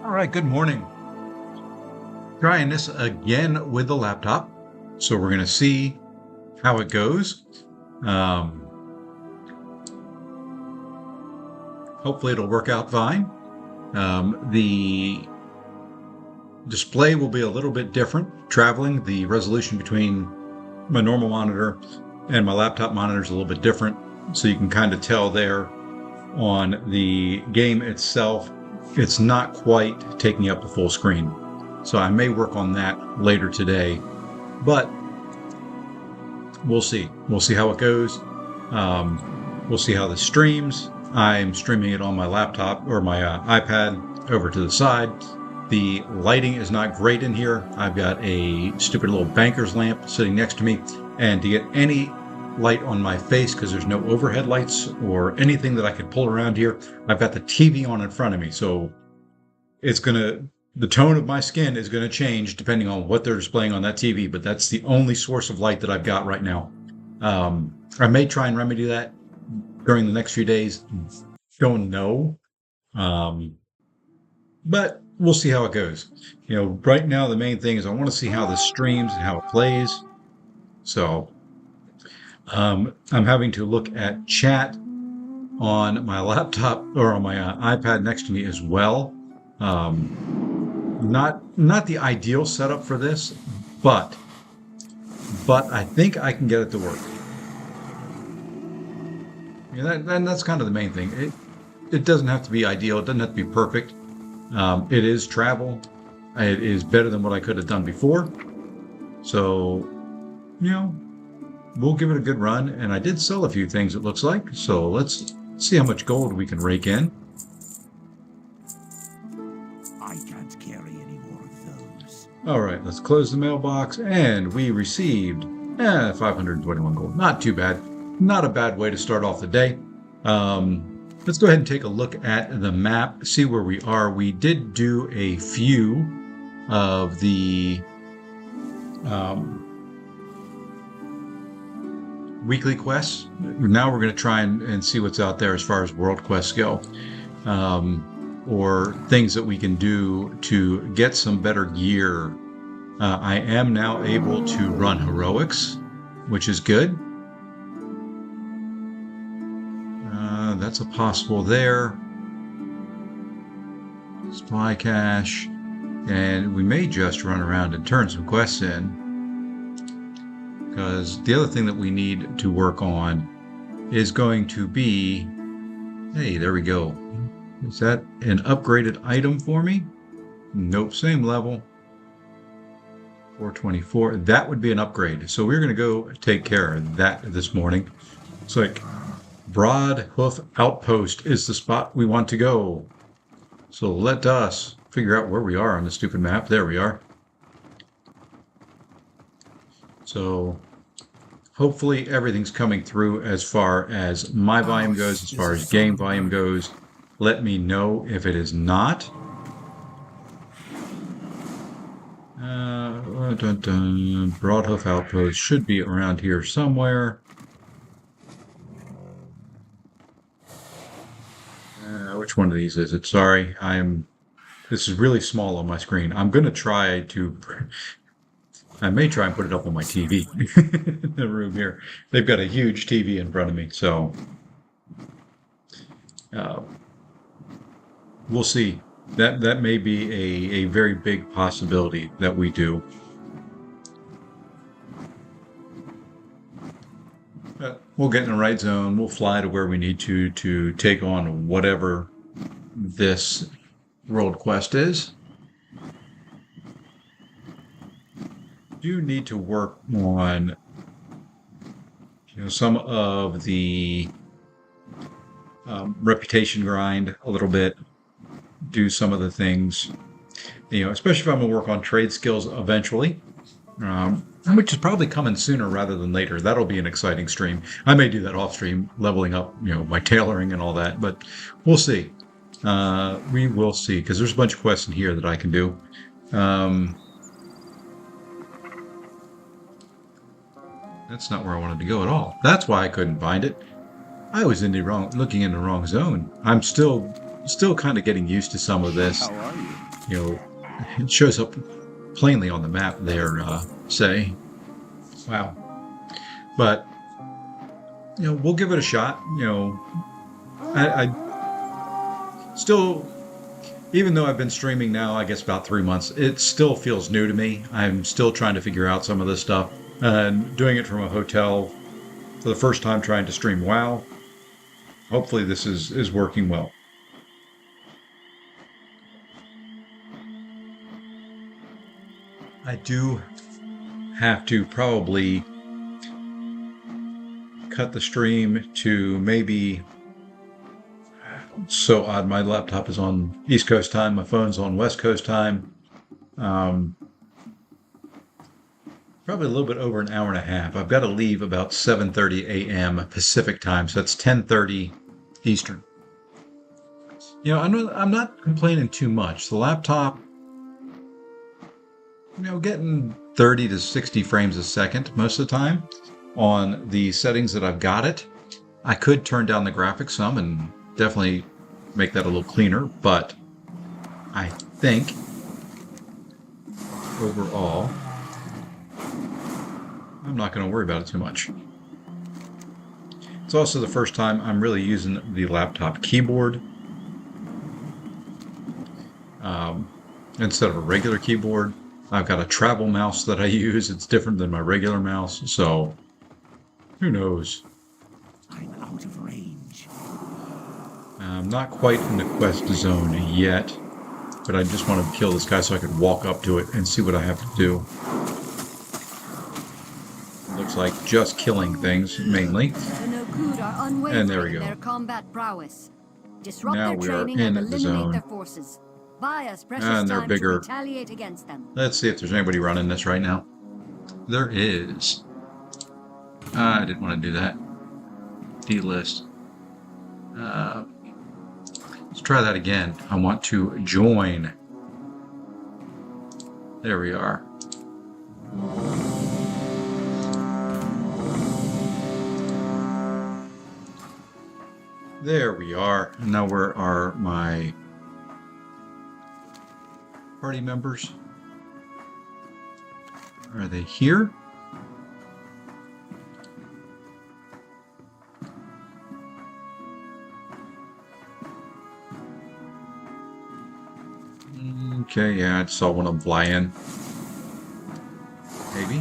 All right, good morning. Trying this again with the laptop. So we're going to see how it goes. Hopefully it'll work out fine. The display will be a little bit different. Traveling, the resolution between my normal monitor and my laptop monitor is a little bit different. So you can kind of tell there on the game itself, it's not quite taking up the full screen. So I may work on that later today, but we'll see. We'll see how it goes. We'll see how this streams. I'm streaming it on my laptop or my iPad over to the side. The lighting is not great in here. I've got a stupid little banker's lamp sitting next to me, and to get any light on my face, because there's no overhead lights or anything that I could pull around here, I've got the TV on in front of me. So the tone of my skin is going to change depending on what they're displaying on that TV, but that's the only source of light that I've got right now. I may try and remedy that during the next few days. Don't know. But we'll see how it goes. Right now the main thing is I want to see how this streams and how it plays. So I'm having to look at chat on my laptop or on my iPad next to me as well. Not the ideal setup for this, but I think I can get it to work. That's kind of the main thing. It doesn't have to be ideal. It doesn't have to be perfect. It is travel. It is better than what I could have done before. So, we'll give it a good run. And I did sell a few things, it looks like. So let's see how much gold we can rake in. I can't carry any more of those. All right, let's close the mailbox. And we received 521 gold. Not too bad. Not a bad way to start off the day. Let's go ahead and take a look at the map, see where we are. We did do a few of the weekly quests. Now we're going to try and see what's out there as far as world quests go, or things that we can do to get some better gear. I am now able to run heroics, which is good. That's a possible there. Supply cache. And we may just run around and turn some quests in. Because the other thing that we need to work on is going to be... Hey, there we go. Is that an upgraded item for me? Nope, same level. 424. That would be an upgrade. So we're going to go take care of that this morning. It's like... Broad Hoof Outpost is the spot we want to go. So let us figure out where we are on the stupid map. There we are. So hopefully everything's coming through as far as my volume goes, as far as game volume goes. Let me know if it is not. Broad Hoof Outpost should be around here somewhere. Which one of these is it? Sorry, this is really small on my screen. I'm going to try to, I may try and put it up on my TV in the room here. They've got a huge TV in front of me, so we'll see. That may be a very big possibility that we do. We'll get in the right zone. We'll fly to where we need to take on whatever this world quest is. Do need to work on some of the reputation grind a little bit. Do some of the things, especially if I'm going to work on trade skills eventually. Which is probably coming sooner rather than later. That'll be an exciting stream. I may do that off stream, leveling up, my tailoring and all that, but we'll see. We will see, because there's a bunch of quests in here that I can do. That's not where I wanted to go at all. That's why I couldn't find it. I was looking in the wrong zone. I'm still kind of getting used to some of this. How are you? you know, it shows up plainly on the map there, say. Wow. But, we'll give it a shot. I still, even though I've been streaming now, I guess about 3 months, it still feels new to me. I'm still trying to figure out some of this stuff. And doing it from a hotel for the first time trying to stream WoW. Hopefully this is working well. I do have to probably cut the stream to maybe, so odd, my laptop is on East Coast time, my phone's on West Coast time. Probably a little bit over an hour and a half. I've got to leave about 7:30 a.m. Pacific time, so that's 10:30 Eastern. I'm not complaining too much. The laptop, getting 30 to 60 frames a second most of the time on the settings that I've got it. I could turn down the graphics some and definitely make that a little cleaner, but I think overall, I'm not going to worry about it too much. It's also the first time I'm really using the laptop keyboard instead of a regular keyboard. I've got a travel mouse that I use. It's different than my regular mouse, so who knows? I'm out of range. I'm not quite in the quest zone yet, but I just want to kill this guy so I can walk up to it and see what I have to do. Looks like just killing things, mainly. And there we go. Their combat prowess. Disrupt Now their we are training in and the eliminate zone. their forces. Buy us precious And they're time bigger. to retaliate against them. Let's see if there's anybody running this right now. There is. I didn't want to do that. Delist. Let's try that again. I want to join. There we are. There we are. And now where are my party members? Are they here? Okay, yeah, I saw one of them fly in. Maybe.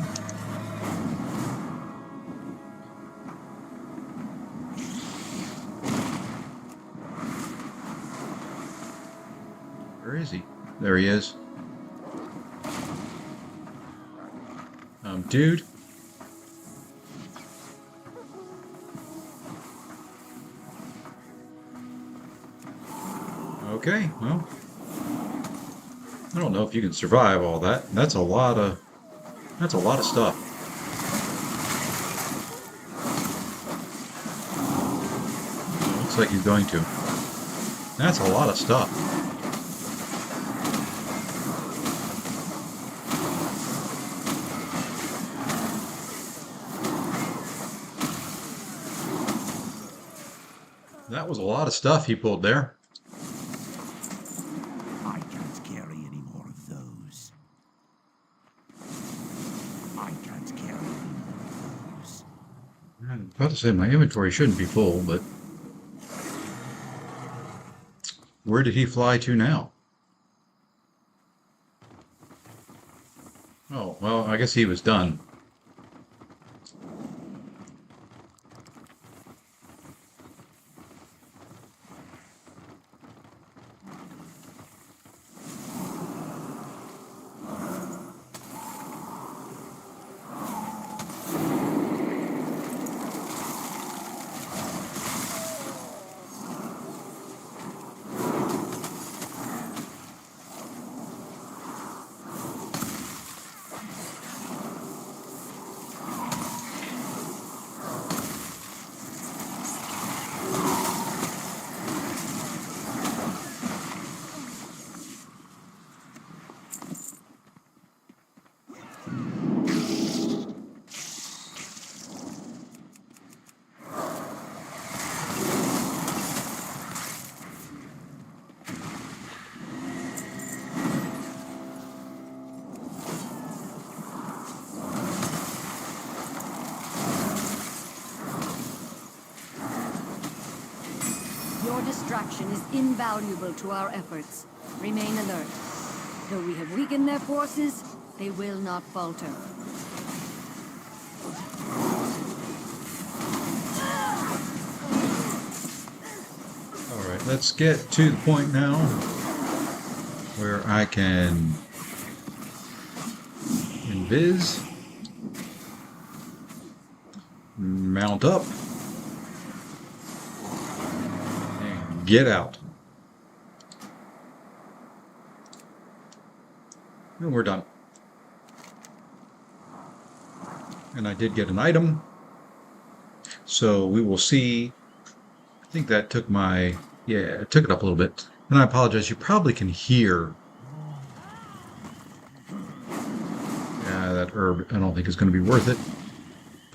Where is he? There he is. Dude. Okay, well. I don't know if you can survive all that. That's a lot of stuff. Looks like he's going to. That's a lot of stuff. That was a lot of stuff he pulled there. I can't carry any more of those. I can't carry any more of those. I'm about to say my inventory shouldn't be full, but where did he fly to now? Oh, well, I guess he was done. distraction is invaluable to our efforts. Remain alert. Though we have weakened their forces, they will not falter. Alright, let's get to the point now where I can invis, mount up, and get out. And we're done. And I did get an item. So we will see. I think that took my... Yeah, it took it up a little bit. And I apologize. You probably can hear... Yeah, that herb I don't think is going to be worth it.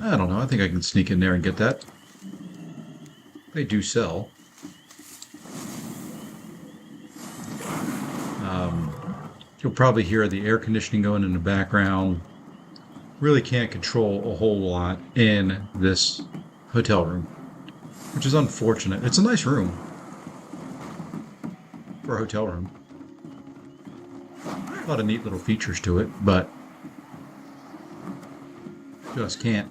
I don't know. I think I can sneak in there and get that. They do sell. You'll probably hear the air conditioning going in the background. Really can't control a whole lot in this hotel room, which is unfortunate. It's a nice room for a hotel room. A lot of neat little features to it, but just can't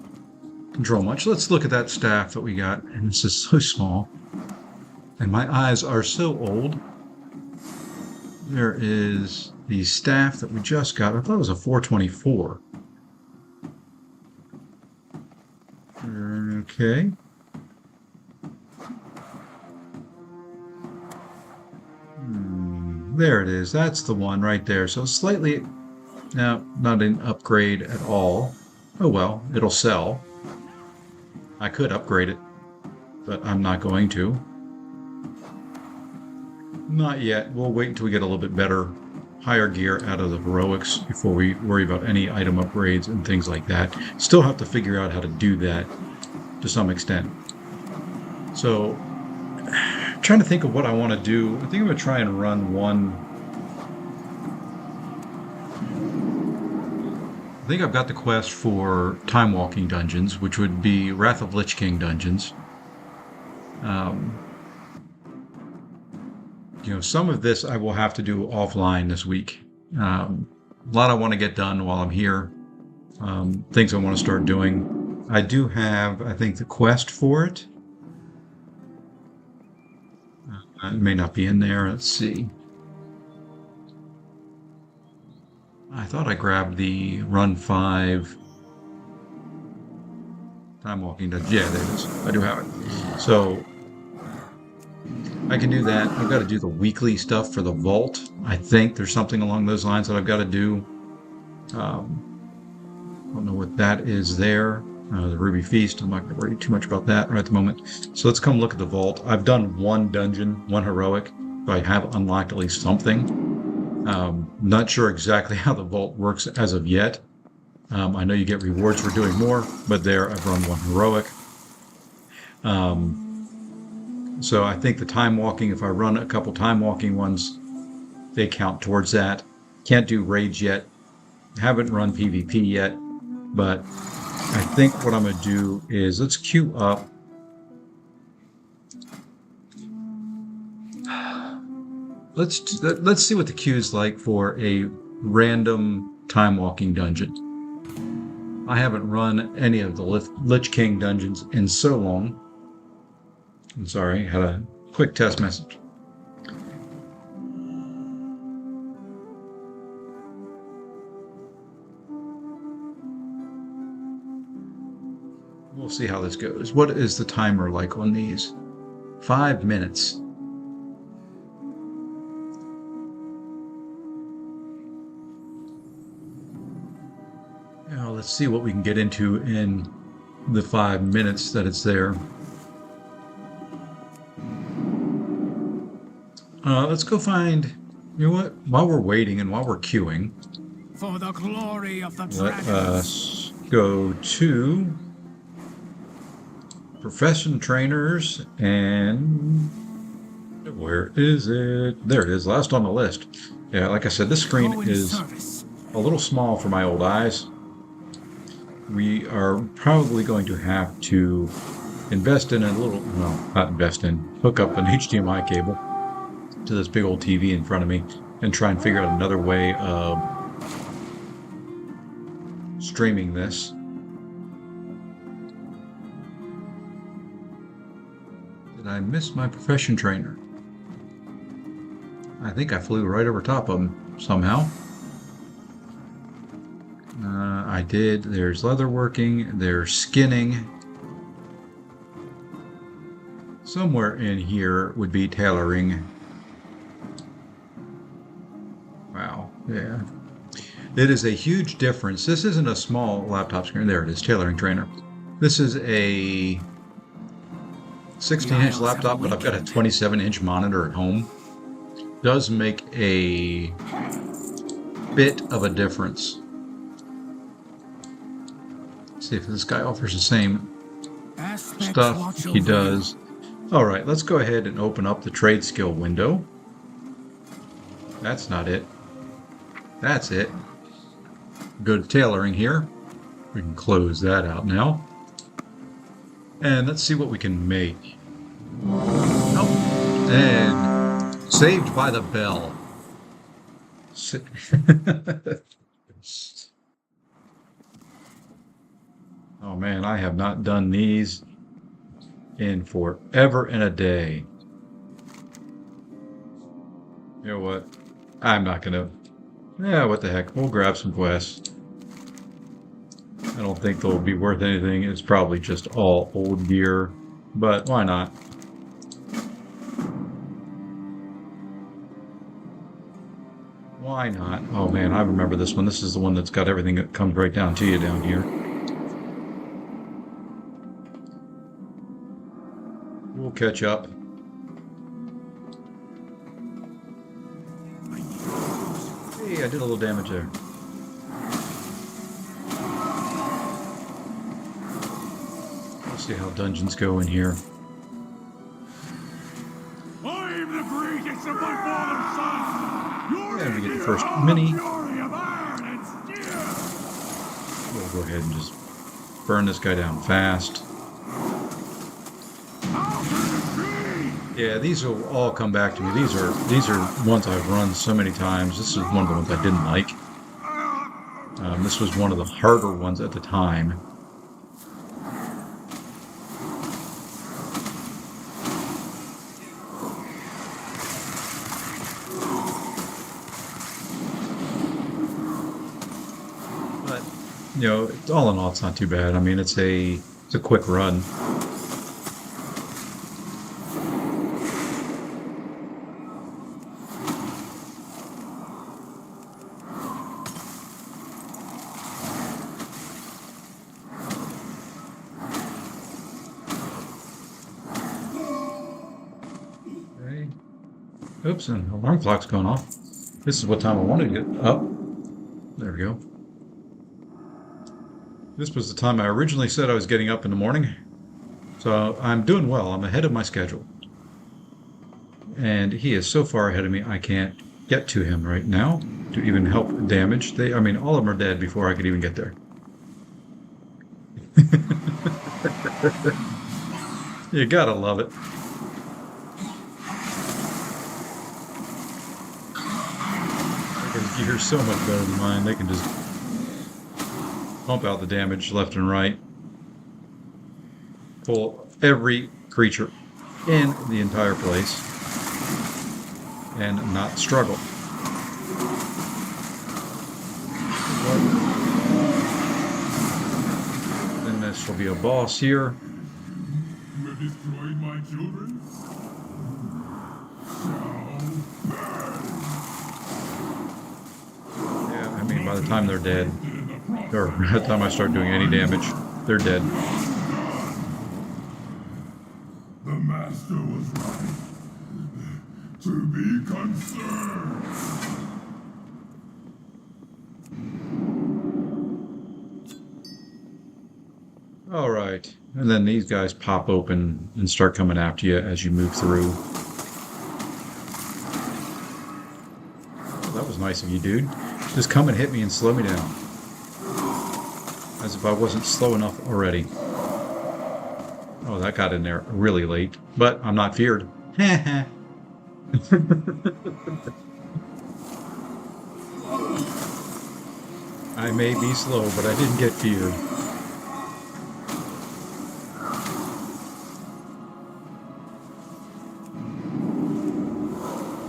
control much. Let's look at that staff that we got, and this is so small, and my eyes are so old. There is the staff that we just got. I thought it was a 424. Okay. There it is. That's the one right there. So slightly, no, not an upgrade at all. Oh well, it'll sell. I could upgrade it, but I'm not going to. Not yet. We'll wait until we get a little bit better, higher gear out of the heroics before we worry about any item upgrades and things like that. Still have to figure out how to do that to some extent. So, trying to think of what I want to do. I think I'm going to try and run one. I think I've got the quest for time walking dungeons, which would be Wrath of Lich King dungeons. You know, some of this I will have to do offline this week. A lot I want to get done while I'm here. Things I want to start doing. I do have, I think, the quest for it. It may not be in there. Let's see. I thought I grabbed the Run 5 time walking dungeon. Yeah, there it is. I do have it. So I can do that. I've got to do the weekly stuff for the vault. I think there's something along those lines that I've got to do. I don't know what that is there. The Ruby Feast. I'm not going to worry too much about that right at the moment. So let's come look at the vault. I've done one dungeon, one heroic. So I have unlocked at least something. Not sure exactly how the vault works as of yet. I know you get rewards for doing more, but there I've run one heroic. So I think the time walking, if I run a couple time walking ones, they count towards that. Can't do raids yet. Haven't run PvP yet, but I think what I'm going to do is let's queue up. Let's see what the queue is like for a random time walking dungeon. I haven't run any of the Lich King dungeons in so long. I'm sorry, had a quick test message. We'll see how this goes. What is the timer like on these? 5 minutes. Now let's see what we can get into in the 5 minutes that it's there. Let's go find, you know what, while we're waiting and while we're queuing, For the glory of the let dragon. us go to profession trainers and where is it? There it is, last on the list. Yeah, like I said, this screen Go in is service. a little small for my old eyes. We are probably going to have to invest in a little, well, not invest in, hook up an HDMI cable to this big old TV in front of me and try and figure out another way of streaming this. Did I miss my profession trainer? I think I flew right over top of him somehow. I did. There's leatherworking, there's skinning. Somewhere in here would be tailoring. Wow, yeah. It is a huge difference. This isn't a small laptop screen. There it is, tailoring trainer. This is a 16-inch laptop, but I've got a 27-inch monitor at home. Does make a bit of a difference. Let's see if this guy offers the same stuff. He does. All right, let's go ahead and open up the trade skill window. That's not it. That's it. Go to tailoring here. We can close that out now. And let's see what we can make. Oh, and saved by the bell. Oh man, I have not done these in forever and a day. You know what? I'm not gonna. Yeah, what the heck? We'll grab some quests. I don't think they'll be worth anything. It's probably just all old gear, but why not? Why not? Oh man, I remember this one. This is the one that's got everything that comes right down to you down here. We'll catch up. Hey, I did a little damage there. Let's see how dungeons go in here. I am the greatest of my father's sons. And we get the first mini. We'll go ahead and just burn this guy down fast. Yeah, these will all come back to me. These are ones I've run so many times. This is one of the ones I didn't like. This was one of the harder ones at the time. But you know, all in all, it's not too bad. I mean, it's a quick run. Oops, and alarm clock's going off. This is what time I wanted to get up. There we go. This was the time I originally said I was getting up in the morning. So I'm doing well. I'm ahead of my schedule. And he is so far ahead of me, I can't get to him right now to even help damage. I mean, all of them are dead before I could even get there. You gotta love it. Gear's so much better than mine. They can just pump out the damage left and right. Pull every creature in the entire place and not struggle. Then this will be a boss here. You have destroyed my children? By the time they're dead, or by the time I start doing any damage, they're dead. The master was right. To be concerned. All right, and then these guys pop open and start coming after you as you move through. Oh, that was nice of you, dude. Just come and hit me and slow me down. As if I wasn't slow enough already. Oh, that got in there really late, but I'm not feared. I may be slow, but I didn't get feared.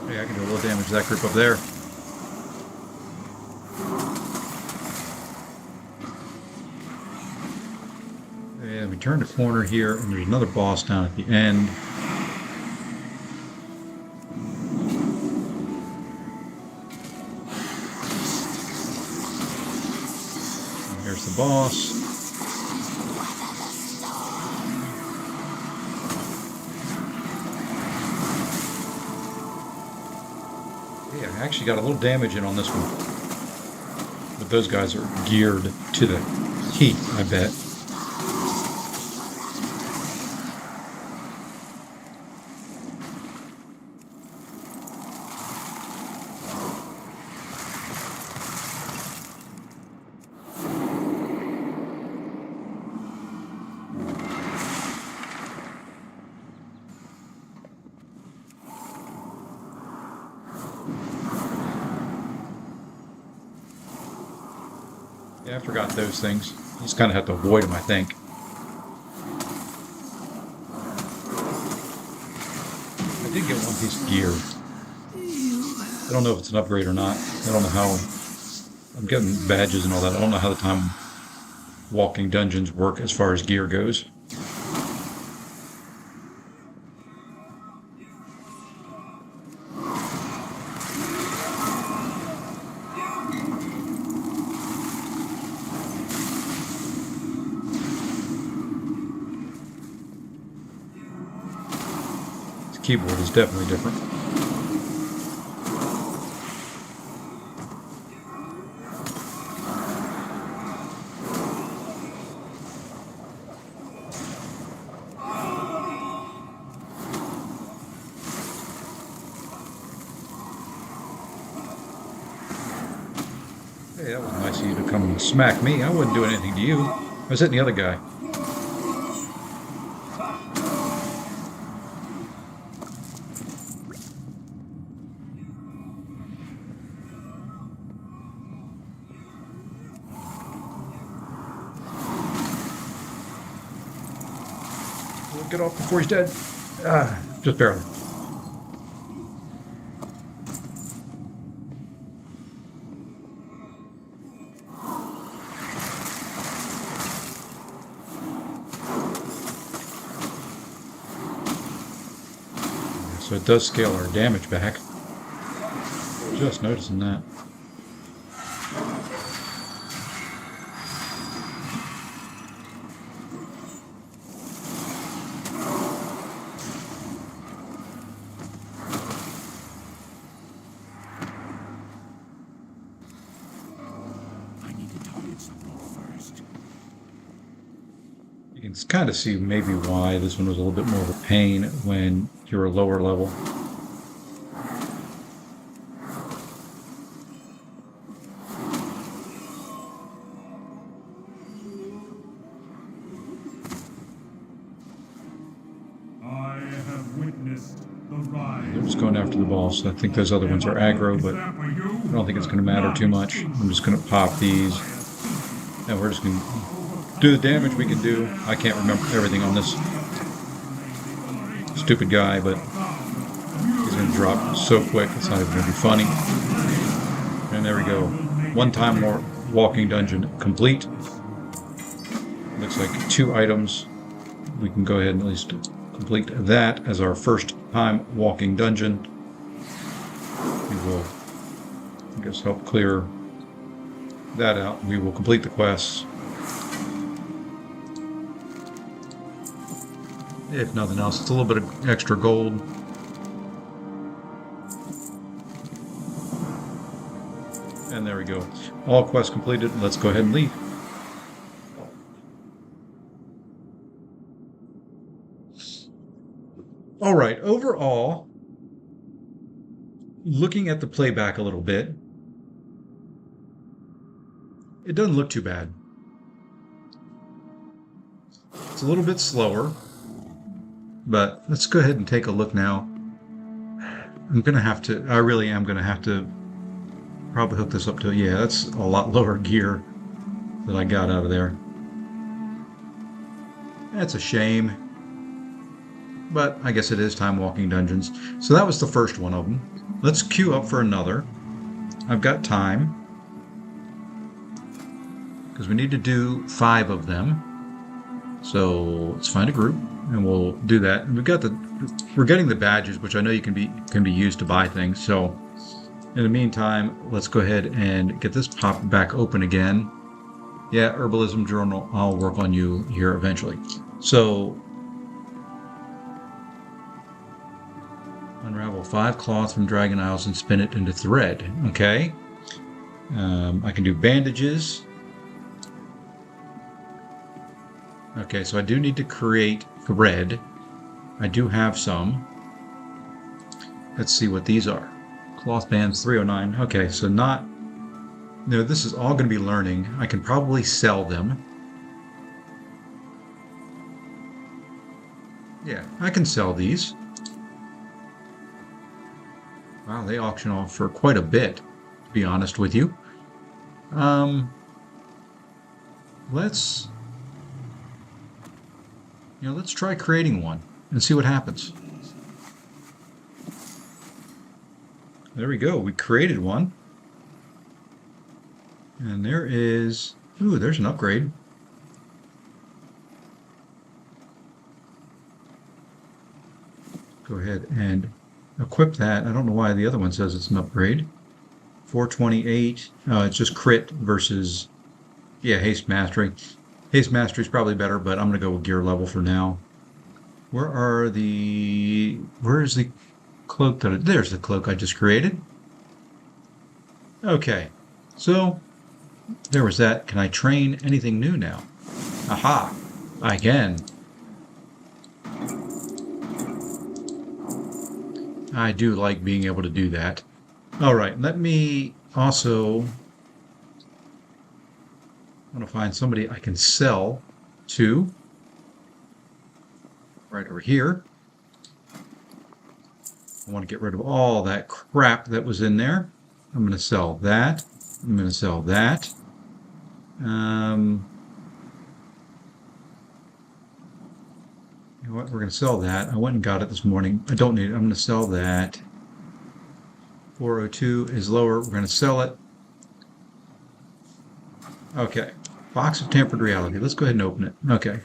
Hey, I can do a little damage to that group up there. And we turn the corner here, and there's another boss down at the end. And here's the boss. Yeah, I actually got a little damage in on this one. But those guys are geared to the heat, I bet. Yeah, I forgot those things. You just kind of have to avoid them, I think. I did get one piece of gear. I don't know if it's an upgrade or not. I don't know how. I'm getting badges and all that. I don't know how the time walking dungeons work as far as gear goes. Keyboard is definitely different. Hey, that was nice of you to come and smack me. I wasn't doing anything to you. I was hitting the other guy. Get off before he's dead. Just barely. So it does scale our damage back. Just noticing that. You can kind of see maybe why this one was a little bit more of a pain when you're a lower level. I have witnessed the rise. They're just going after the boss. I think those other ones are aggro, but I don't think it's going to matter too much. I'm just going to pop these, and we're just going to do the damage we can do. I can't remember everything on this stupid guy, but he's going to drop so quick, it's not even going to be funny. And there we go. One time more walking dungeon complete. Looks like 2 items. We can go ahead and at least complete that as our first time walking dungeon. We will, I guess, help clear that out. We will complete the quests. If nothing else, it's a little bit of extra gold. And there we go. All quests completed. Let's go ahead and leave. All right, overall, looking at the playback a little bit, it doesn't look too bad. It's a little bit slower. But let's go ahead and take a look now. I really am going to have to probably hook this up to, yeah, that's a lot lower gear that I got out of there. That's a shame. But I guess it is time walking dungeons. So that was the first one of them. Let's queue up for another. I've got time. Because we need to do 5 of them. So let's find a group and we'll do that. And we're getting the badges, which I know can be used to buy things. So in the meantime, let's go ahead and get this popped back open again. Yeah, Herbalism Journal, I'll work on you here eventually. So unravel 5 cloth from Dragon Isles and spin it into thread. Okay. I can do bandages. Okay, so I do need to create thread. I do have some. Let's see what these are. Cloth bands 309. Okay, so this is all going to be learning. I can probably sell them. Yeah, I can sell these. Wow, they auction off for quite a bit, to be honest with you. Let's try creating one and see what happens. There we go. We created one. And there's an upgrade. Go ahead and equip that. I don't know why the other one says it's an upgrade. 428. It's just crit versus, yeah, haste mastery. Haste mastery is probably better, but I'm going to go with gear level for now. Where is the cloak? There's the cloak I just created. Okay, so there was that. Can I train anything new now? Aha, I can. I do like being able to do that. All right, let me also... I want to find somebody I can sell to. Right over here. I want to get rid of all that crap that was in there. I'm going to sell that. I'm going to sell that. You know what? We're going to sell that. I went and got it this morning. I don't need it. I'm going to sell that. 402 is lower. We're going to sell it. Okay. Box of Tampered Reality. Let's go ahead and open it. Okay.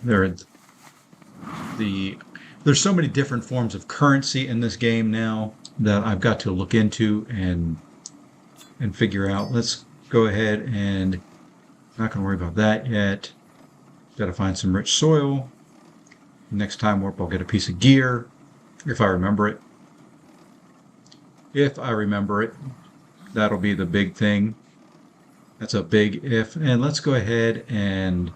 There's so many different forms of currency in this game now that I've got to look into and figure out. Let's go ahead and not going to worry about that yet. Got to find some rich soil. Next time warp, I'll get a piece of gear if I remember it. If I remember it, that'll be the big thing. That's a big if. And let's go ahead and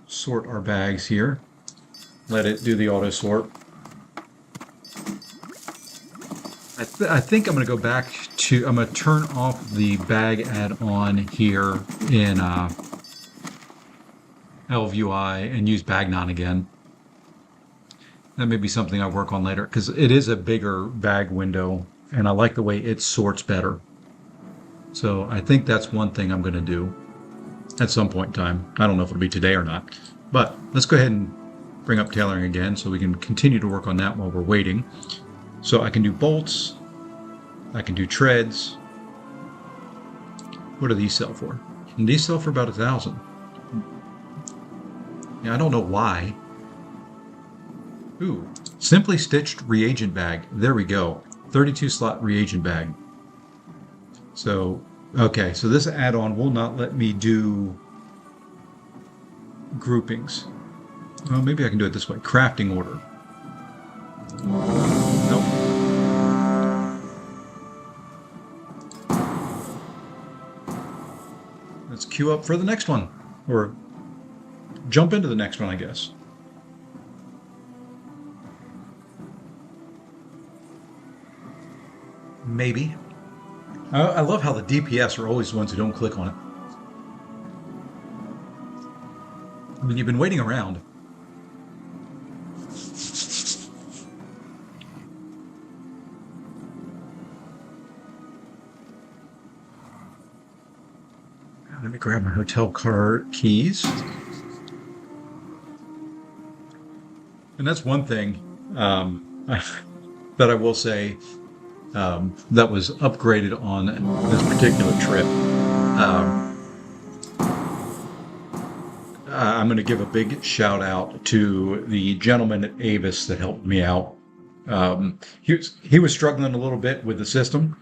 sort our bags here. Let it do the auto sort. I think I'm going to go back to, I'm going to turn off the bag add-on here in LVUI and use Bagnon again. That may be something I work on later because it is a bigger bag window and I like the way it sorts better. So I think that's one thing I'm going to do at some point in time. I don't know if it'll be today or not. But let's go ahead and bring up tailoring again so we can continue to work on that while we're waiting. So I can do bolts. I can do treads. What do these sell for? And these sell for about 1,000. Yeah, I don't know why. Ooh, simply stitched reagent bag. There we go. 32 slot reagent bag. So, okay, so this add-on will not let me do groupings. Well, maybe I can do it this way. Crafting order. Nope. Let's queue up for the next one. Or jump into the next one, I guess. Maybe. I love how the DPS are always the ones who don't click on it. mean, you've been waiting around. Let me grab my hotel car keys. And that's one thing that I will say that was upgraded on this particular trip. I'm going to give a big shout out to the gentleman at Avis that helped me out. He was struggling a little bit with the system,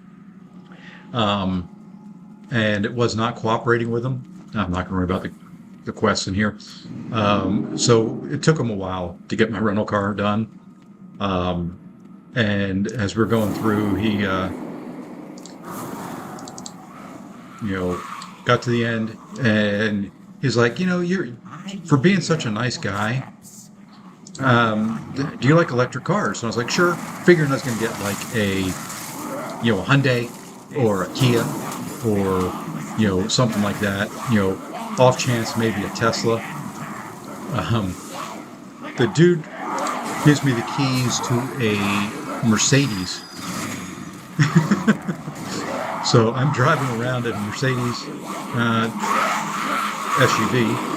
and it was not cooperating with him. I'm not going to worry about the quests in here. So it took him a while to get my rental car done. And as we're going through, he, got to the end, and he's like, you're for being such a nice guy. Do you like electric cars? And I was like, sure. Figuring I was going to get like a Hyundai or a Kia or something like that. Off chance maybe a Tesla. The dude gives me the keys to a Mercedes. So I'm driving around in a Mercedes SUV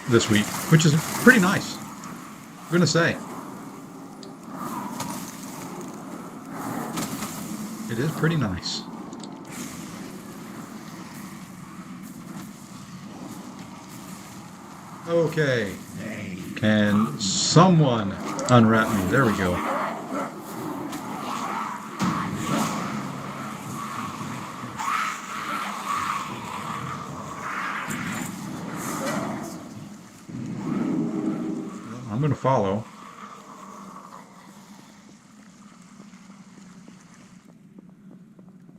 this week, which is pretty nice, I'm going to say. It is pretty nice. Okay. Can someone unwrap me? There we go. I'm going to follow.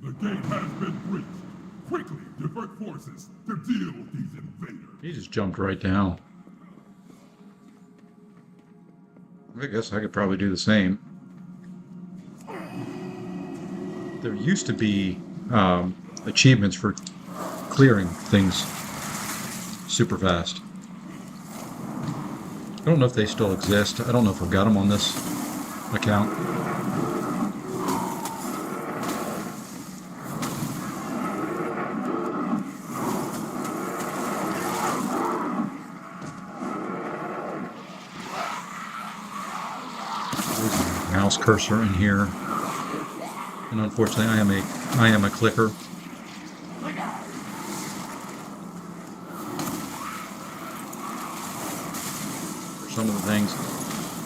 The gate has been breached. Quickly divert forces to deal with these invaders. He just jumped right down. I guess I could probably do the same. There used to be achievements for clearing things super fast. I don't know if they still exist. I don't know if I've got them on this account. Mouse cursor in here, and unfortunately I am a clicker. For some of the things,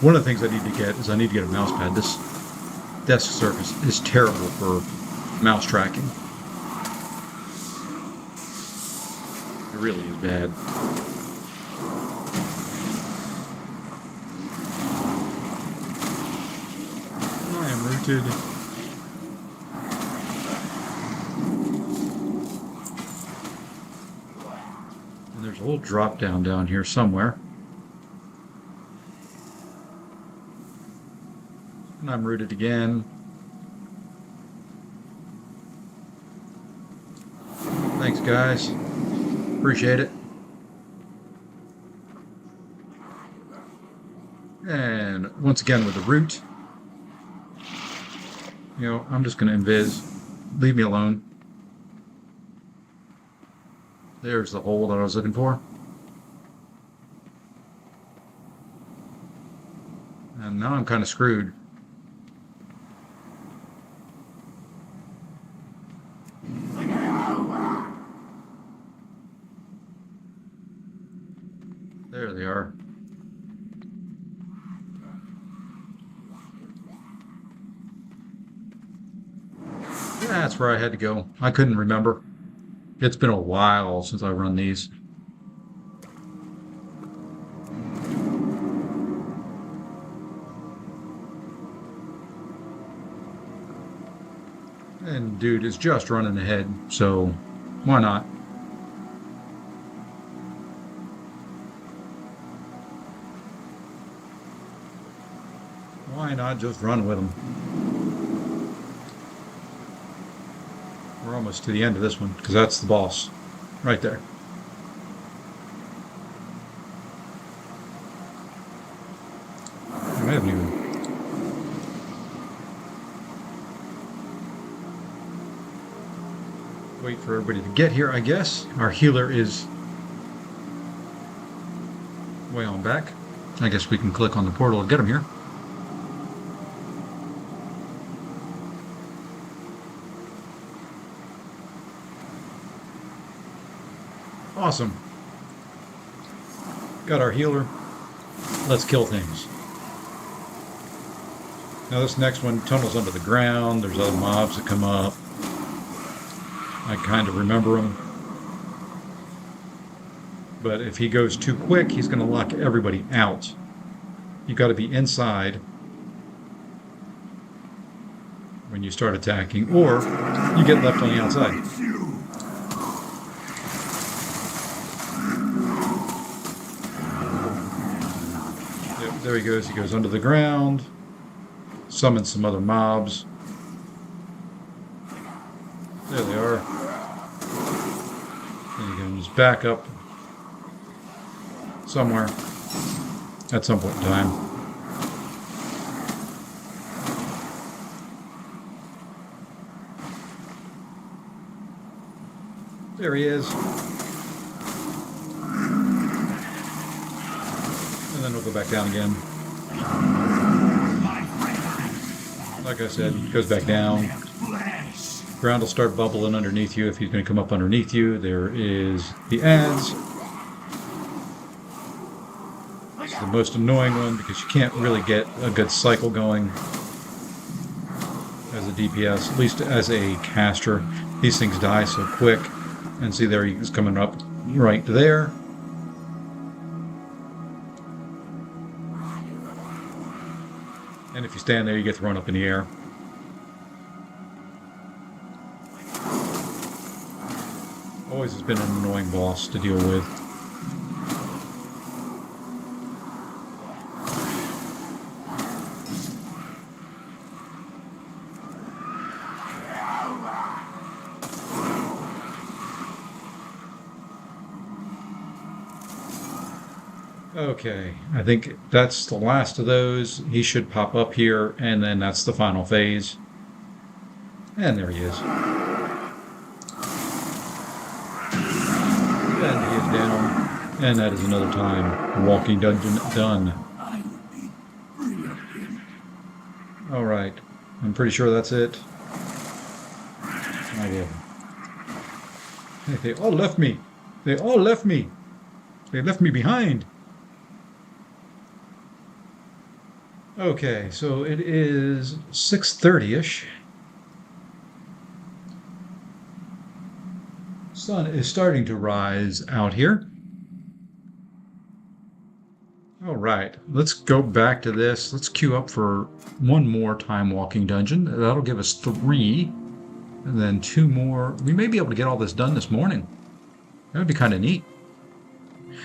one of the things I need to get is I need to get a mouse pad. This desk surface is terrible for mouse tracking. It really is bad. Rooted. And there's a little drop down here somewhere. And I'm rooted again. Thanks, guys. Appreciate it. And once again with the root. I'm just going to invis. Leave me alone. There's the hole that I was looking for. And now I'm kind of screwed. There they are. That's where I had to go. I couldn't remember. It's been a while since I've run these. And dude is just running ahead, so why not? Why not just run with him? We're almost to the end of this one, because that's the boss. Right there. I haven't even... Wait for everybody to get here, I guess. Our healer is way on back. I guess we can click on the portal and get him here. Awesome. Got our healer. Let's kill things. Now this next one, tunnels under the ground. There's other mobs that come up. I kind of remember them. But if he goes too quick, he's going to lock everybody out. You got to be inside when you start attacking, or you get left on the outside. Yep, there he goes. He goes under the ground, summons some other mobs. There they are. Then he comes back up somewhere at some point in time. There he is. And then we'll go back down again. Like I said, it goes back down. Ground will start bubbling underneath you if he's going to come up underneath you. There is the ads. It's the most annoying one because you can't really get a good cycle going as a DPS, at least as a caster. These things die so quick. And see, there he's coming up right there. And if you stand there, you get thrown up in the air. Always has been an annoying boss to deal with. Okay, I think that's the last of those. He should pop up here, and then that's the final phase. And there he is. And he is down. And that is another time. Walking dungeon done. Alright, I'm pretty sure that's it. I did. Hey, they all left me. They all left me. They left me behind. Okay, so it is 6:30-ish. Sun is starting to rise out here. All right, let's go back to this. Let's queue up for one more time walking dungeon. That'll give us 3, and then 2 more. We may be able to get all this done this morning. That would be kind of neat.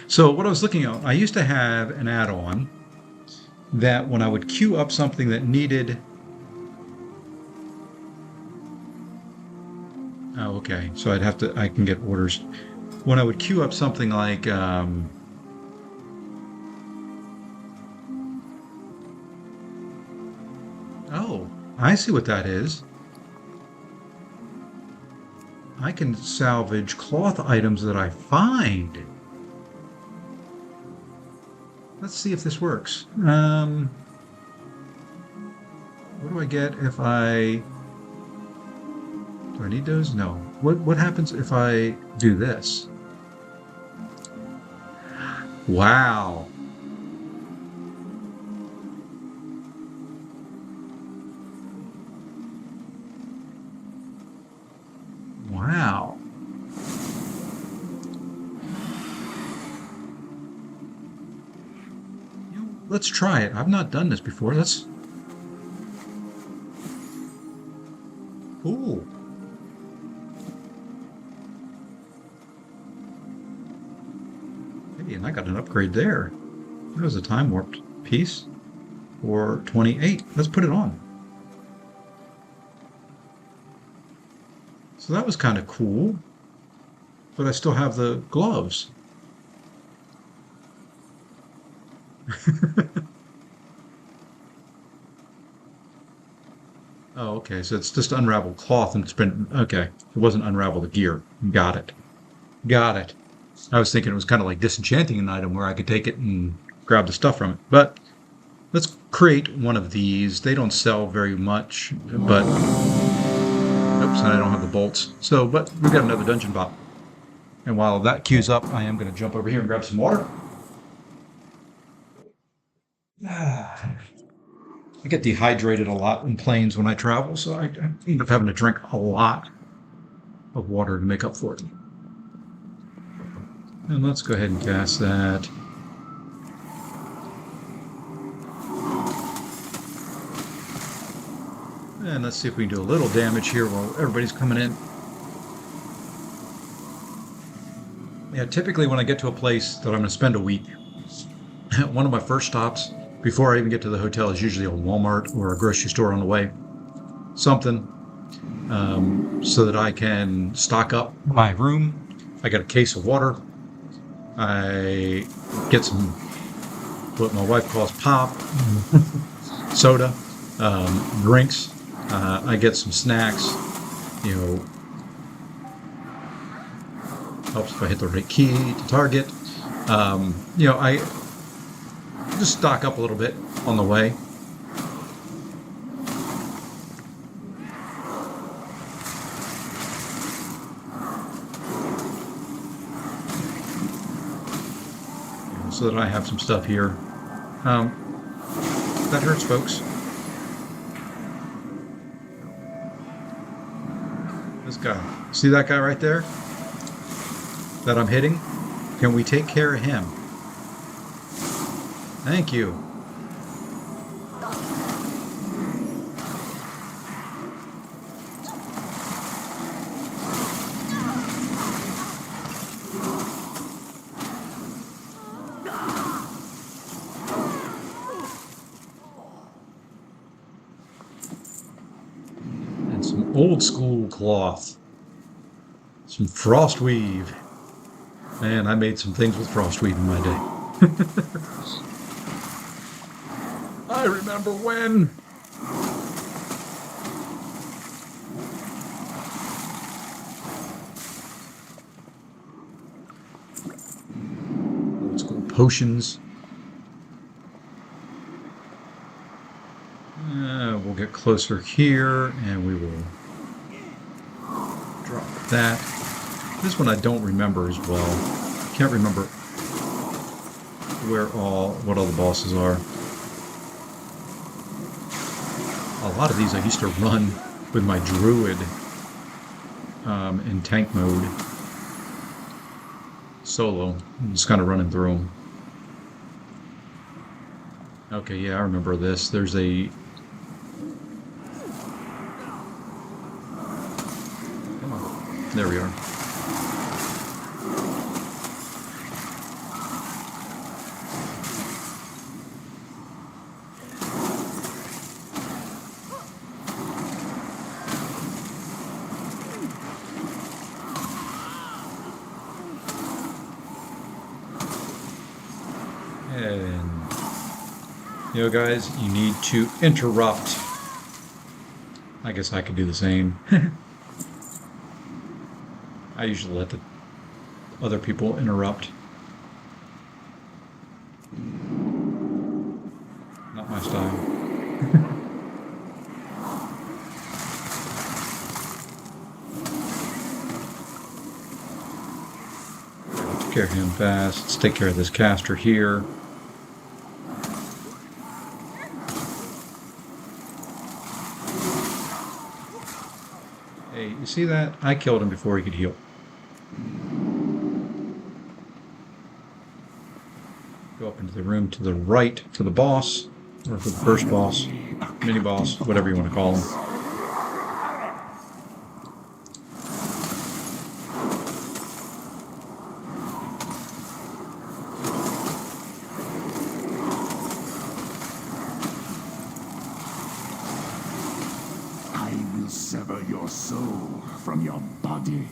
So what I was looking at, I used to have an add-on that when I would queue up something that needed... Oh, okay. So I'd have to... I can get orders. When I would queue up something like... Oh, I see what that is. I can salvage cloth items that I find. Let's see if this works. What do I get if I... Do I need those? No. What happens if I do this? Wow. Wow. Let's try it. I've not done this before. Let's... Ooh. Hey, and I got an upgrade there. There's a time warped piece for 28. Let's put it on. So that was kind of cool. but I still have the gloves. Oh, okay. So it's just unraveled cloth and it's been, okay. It wasn't unravel the gear. Got it. Got it. I was thinking it was kind of like disenchanting an item where I could take it and grab the stuff from it. But let's create one of these. They don't sell very much, but oops, and I don't have the bolts. So, but we got another dungeon bot. And while that queues up, I am going to jump over here and grab some water. I get dehydrated a lot in planes when I travel, so I end up having to drink a lot of water to make up for it. And let's go ahead and cast that. And let's see if we can do a little damage here while everybody's coming in. Yeah, typically when I get to a place that I'm going to spend a week, one of my first stops before I even get to the hotel is usually a Walmart or a grocery store on the way. Something so that I can stock up my room. I got a case of water. I get some, what my wife calls pop, soda, drinks. I get some snacks, you know, helps if I hit the right key to target. You know, I just stock up a little bit on the way. So that I have some stuff here. That hurts, folks. This guy. See that guy right there? That I'm hitting? Can we take care of him? Thank you. And some old school cloth. Some frost weave. Man, I made some things with frost weave in my day. I remember when. Old school potions. We'll get closer here and we will drop that. This one I don't remember as well. Can't remember what all the bosses are. A lot of these I used to run with my druid in tank mode. Solo. I'm just kind of running through them. Okay, yeah, I remember this. There's a... Come on. There we are. And, you know, guys, you need to interrupt. I guess I could do the same. I usually let the other people interrupt. Not my style. Take care of him fast. Let's take care of this caster here. Hey, you see that? I killed him before he could heal. Go up into the room to the right for the boss, or for the first boss, mini boss, whatever you want to call him. I will sever your soul from your body.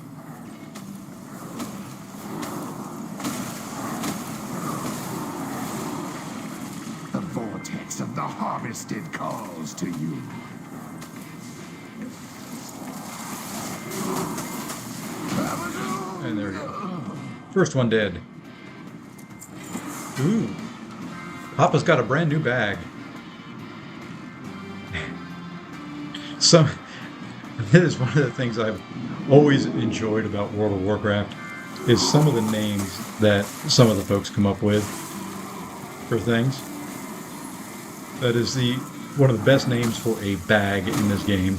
voice of the harvested calls to you. And there you go. First one dead. Ooh. Papa's got a brand new bag. Some It is one of the things I've always enjoyed about World of Warcraft is some of the names that some of the folks come up with for things. That is one of the best names for a bag in this game.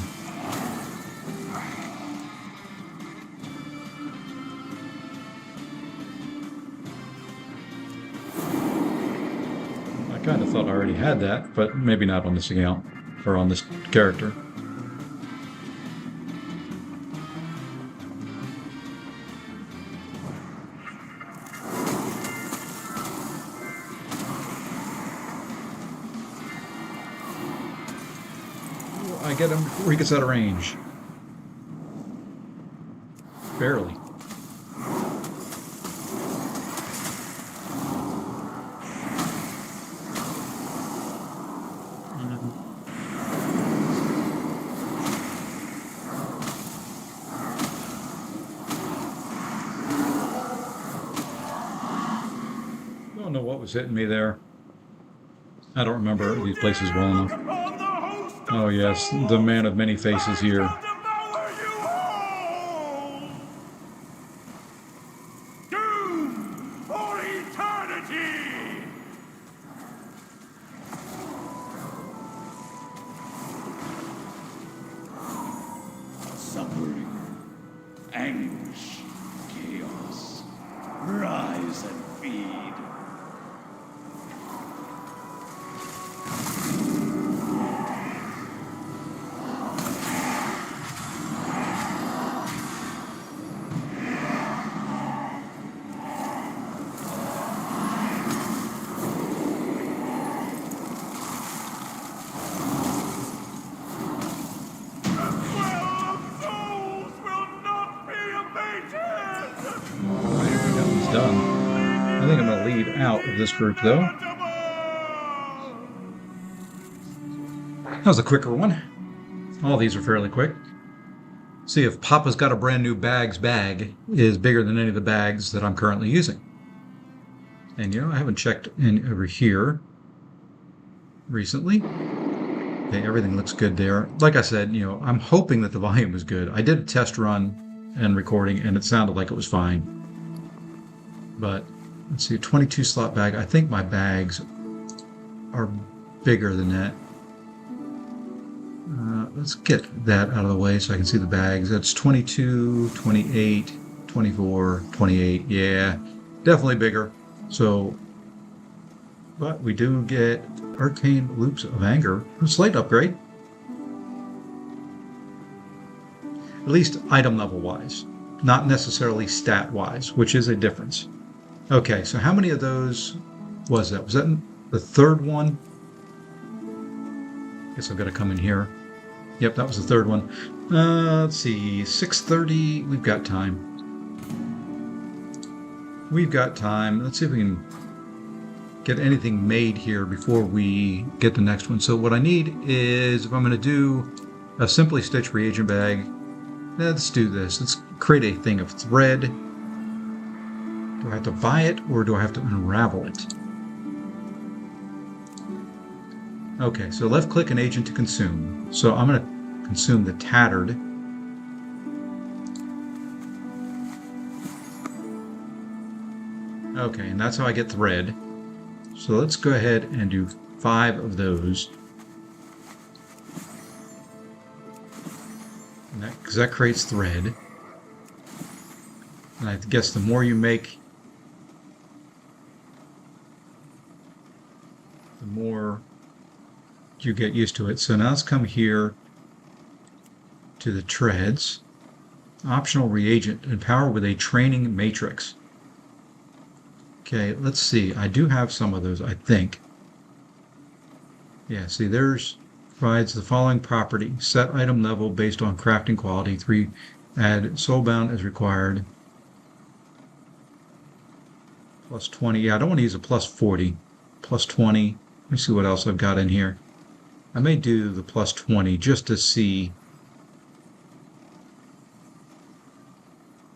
I kind of thought I already had that, but maybe not on this account or on this character. I get him before he gets out of range. Barely. Don't know what was hitting me there. I don't remember these places well enough. Oh yes, the man of many faces here. Devour you all! Doom for eternity! Suffering, anguish, chaos. Rise and feed. Done. I think I'm going to leave out of this group though. That was a quicker one. All these are fairly quick. See if Papa's Got a Brand New bag is bigger than any of the bags that I'm currently using. And you know, I haven't checked in over here recently. Okay, everything looks good there. Like I said, you know, I'm hoping that the volume is good. I did a test run and recording and it sounded like it was fine. But let's see, a 22 slot bag. I think my bags are bigger than that. Let's get that out of the way so I can see the bags. That's 22, 28, 24, 28. Yeah, definitely bigger. So, but we do get Arcane Loops of Anger. A slight upgrade. At least item level wise. Not necessarily stat wise, which is a difference. Okay, so how many of those was that? Was that the third one? Guess I've got to come in here. Yep, that was the third one. Let's see, 6:30. We've got time. We've got time. Let's see if we can get anything made here before we get the next one. So what I need is, if I'm going to do a Simply Stitch reagent bag, let's do this. Let's create a thing of thread. Do I have to buy it or do I have to unravel it? Okay, so left click an agent to consume. So I'm going to consume the tattered. Okay, and that's how I get thread. So let's go ahead and do 5 of those. Because that creates thread. And I guess the more you make, the more you get used to it. So now let's come here to the treads. Optional reagent, empower with a training matrix. Okay, let's see. I do have some of those, I think. Yeah, see, there's provides the following property. Set item level based on crafting quality. 3, add soulbound as required. Plus 20. Yeah, I don't want to use a plus 40. Plus 20. Let me see what else I've got in here. I may do the plus 20 just to see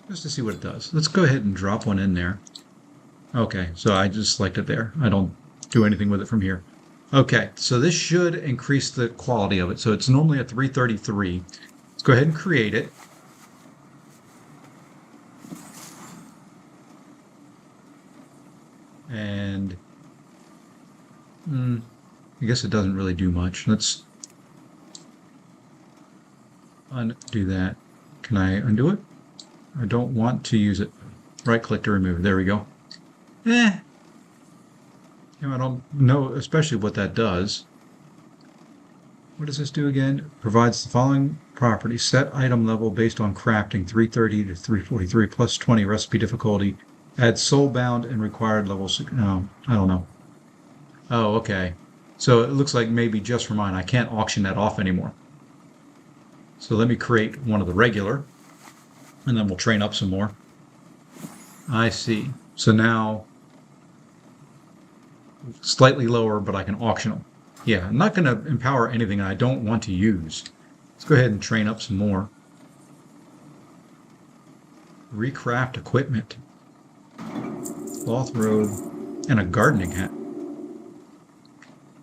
what it does. Let's go ahead and drop one in there. Okay, so I just select it there. I don't do anything with it from here. Okay, so this should increase the quality of it. So it's normally at 333. Let's go ahead and create it. And I guess it doesn't really do much. Let's undo that. Can I undo it? I don't want to use it. Right click to remove. There we go. I don't know especially what that does. What does this do again? Provides the following property. Set item level based on crafting 330 to 343 plus 20 recipe difficulty. Add soulbound and required levels. No, I don't know. Oh, okay. So it looks like maybe just for mine. I can't auction that off anymore. So let me create one of the regular, and then we'll train up some more. I see. So now, slightly lower, but I can auction them. Yeah, I'm not going to empower anything I don't want to use. Let's go ahead and train up some more. Recraft equipment. Cloth robe and a gardening hat.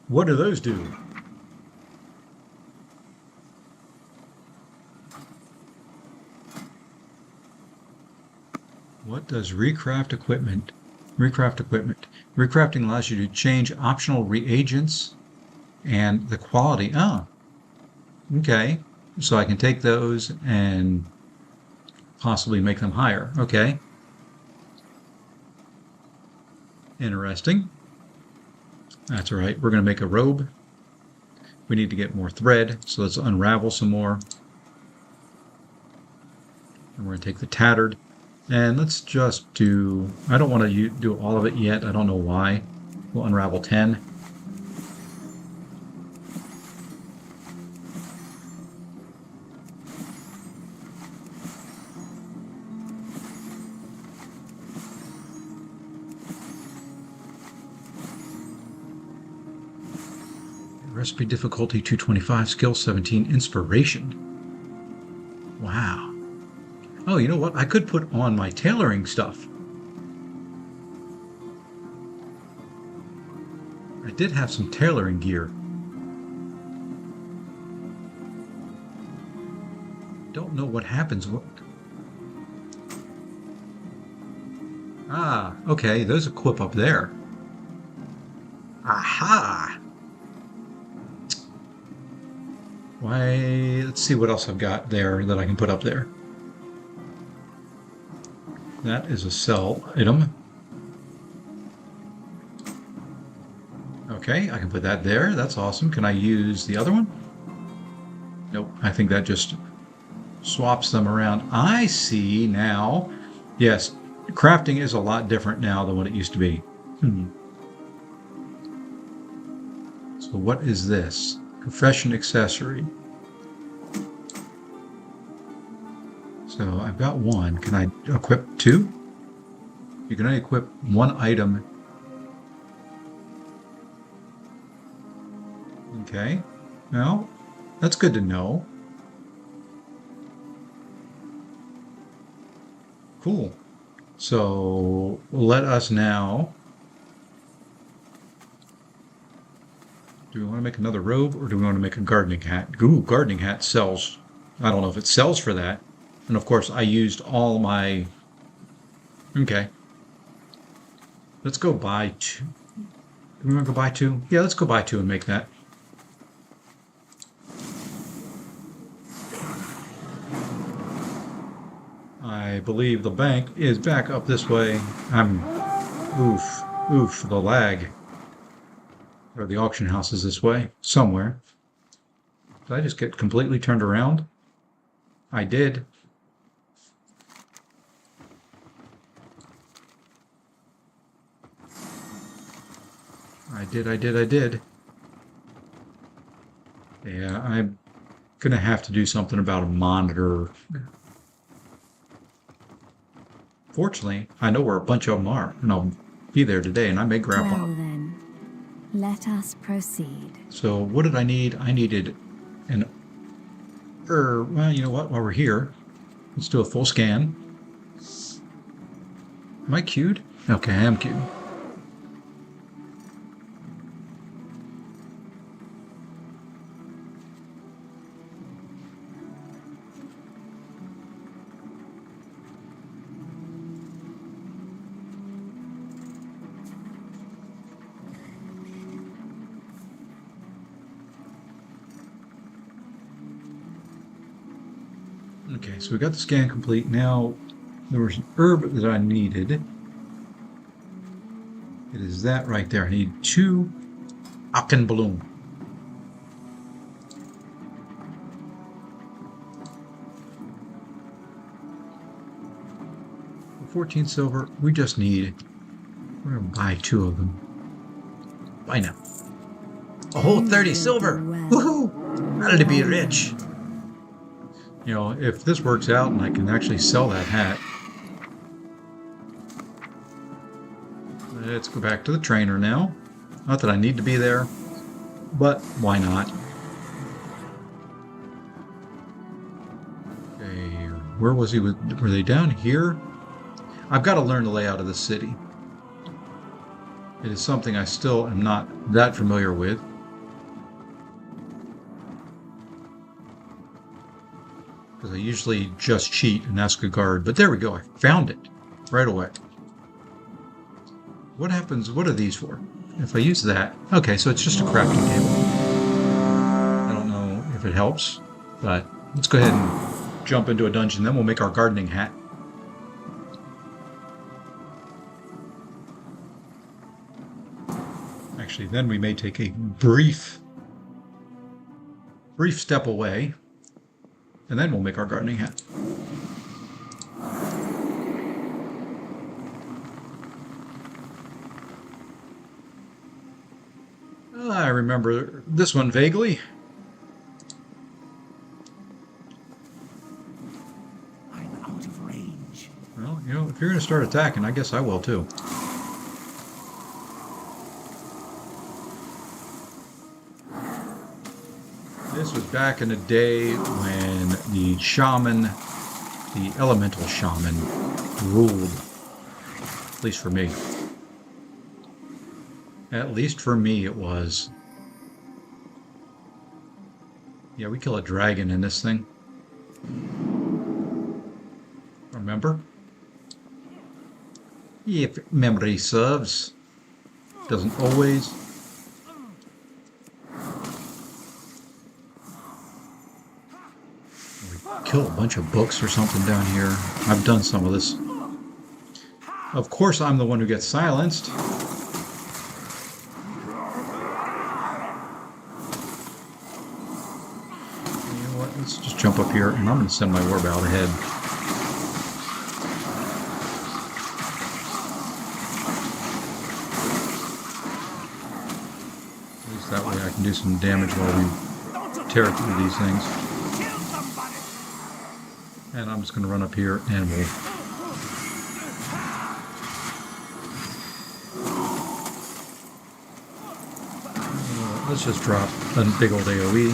What do those do? What does recraft equipment? Recraft equipment. Recrafting allows you to change optional reagents and the quality. Oh, okay. So I can take those and possibly make them higher. Okay. Interesting. That's all right. We're going to make a robe. We need to get more thread, so let's unravel some more. And we're going to take the tattered. And let's just do, I don't want to do all of it yet. I don't know why. We'll unravel 10. Recipe difficulty 225, skill 17, inspiration. Wow. Oh, you know what? I could put on my tailoring stuff. I did have some tailoring gear. Don't know what happens. Ah, okay, those equip up there. Aha! Why, let's see what else I've got there that I can put up there. That is a sell item. Okay, I can put that there. That's awesome. Can I use the other one? Nope, I think that just swaps them around. I see now. Yes, crafting is a lot different now than what it used to be. So what is this? Profession accessory. So I've got one. Can I equip two? You can only equip one item. Okay. Well, that's good to know. Cool. So let us now. Do we want to make another robe or do we want to make a gardening hat? Ooh, gardening hat sells. I don't know if it sells for that. And of course, I used all my... Okay. Let's go buy two. Do we want to go buy two? Yeah, let's go buy two and make that. I believe the bank is back up this way. Oof, the lag. Or the auction house is this way, somewhere. Did I just get completely turned around? I did. I did. Yeah, I'm gonna have to do something about a monitor. Fortunately, I know where a bunch of them are, and I'll be there today, and I may grab Well one. then, Let us proceed. So what did I need? I needed an... well, you know what? While we're here, let's do a full scan. Am I queued? Okay, I am queued. Okay, so we got the scan complete. Now, there was an herb that I needed. It is that right there. I need 2 Achenbloom. 14 silver. We just need... We're going to buy 2 of them. Buy now. A whole 30 silver! Woohoo! That'll be rich! You know, if this works out and I can actually sell that hat, let's go back to the trainer now. Not that I need to be there, but why not? Okay, where was he? Were they down here? I've got to learn the layout of the city. It is something I still am not that familiar with. Because I usually just cheat and ask a guard. But there we go, I found it right away. What happens, what are these for? If I use that, okay, so it's just a crafting table. I don't know if it helps, but let's go ahead and jump into a dungeon, then we'll make our gardening hat. Actually, then we may take a brief step away. And then we'll make our gardening hat. I remember this one vaguely. I'm out of range. Well, you know, if you're going to start attacking, I guess I will too. This was back in the day when the shaman, the elemental shaman, ruled. At least for me. At least for me it was. Yeah, we kill a dragon in this thing. Remember? If memory serves. Doesn't always. Kill a bunch of books or something down here. I've done some of this. Of course I'm the one who gets silenced. You know what? Let's just jump up here and I'm going to send my orb out ahead. At least that way I can do some damage while we tear through these things. And I'm just going to run up here and we'll... let's just drop a big old AoE.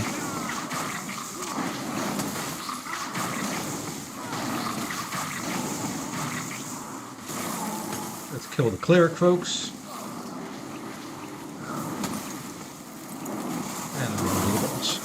Let's kill the cleric, folks. And then we'll go to the boss.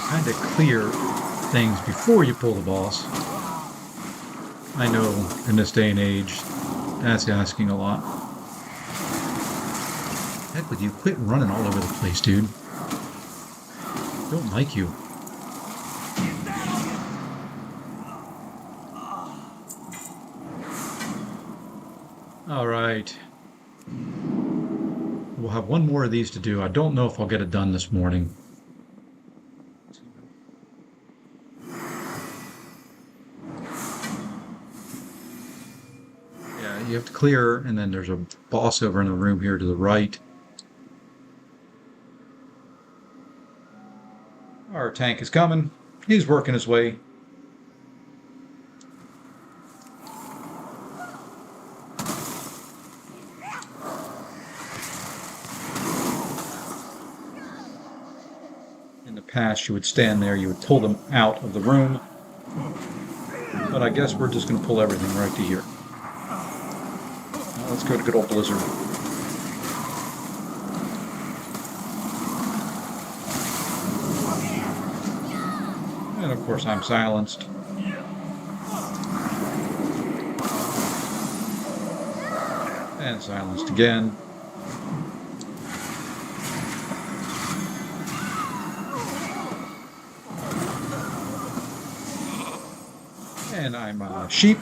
Kind of clear things before you pull the boss. I know in this day and age, that's asking a lot. Heck with you, quit running all over the place, dude. Don't like you. Alright. we'll have one more of these to do. I don't know if I'll get it done this morning. Yeah, you have to clear, and then there's a boss over in the room here to the right. Our tank is coming. He's working his way. In the past, you would stand there, you would pull them out of the room. But I guess we're just going to pull everything right to here. Now let's go to good old Blizzard. And of course I'm silenced. And silenced again. And I'm a sheep.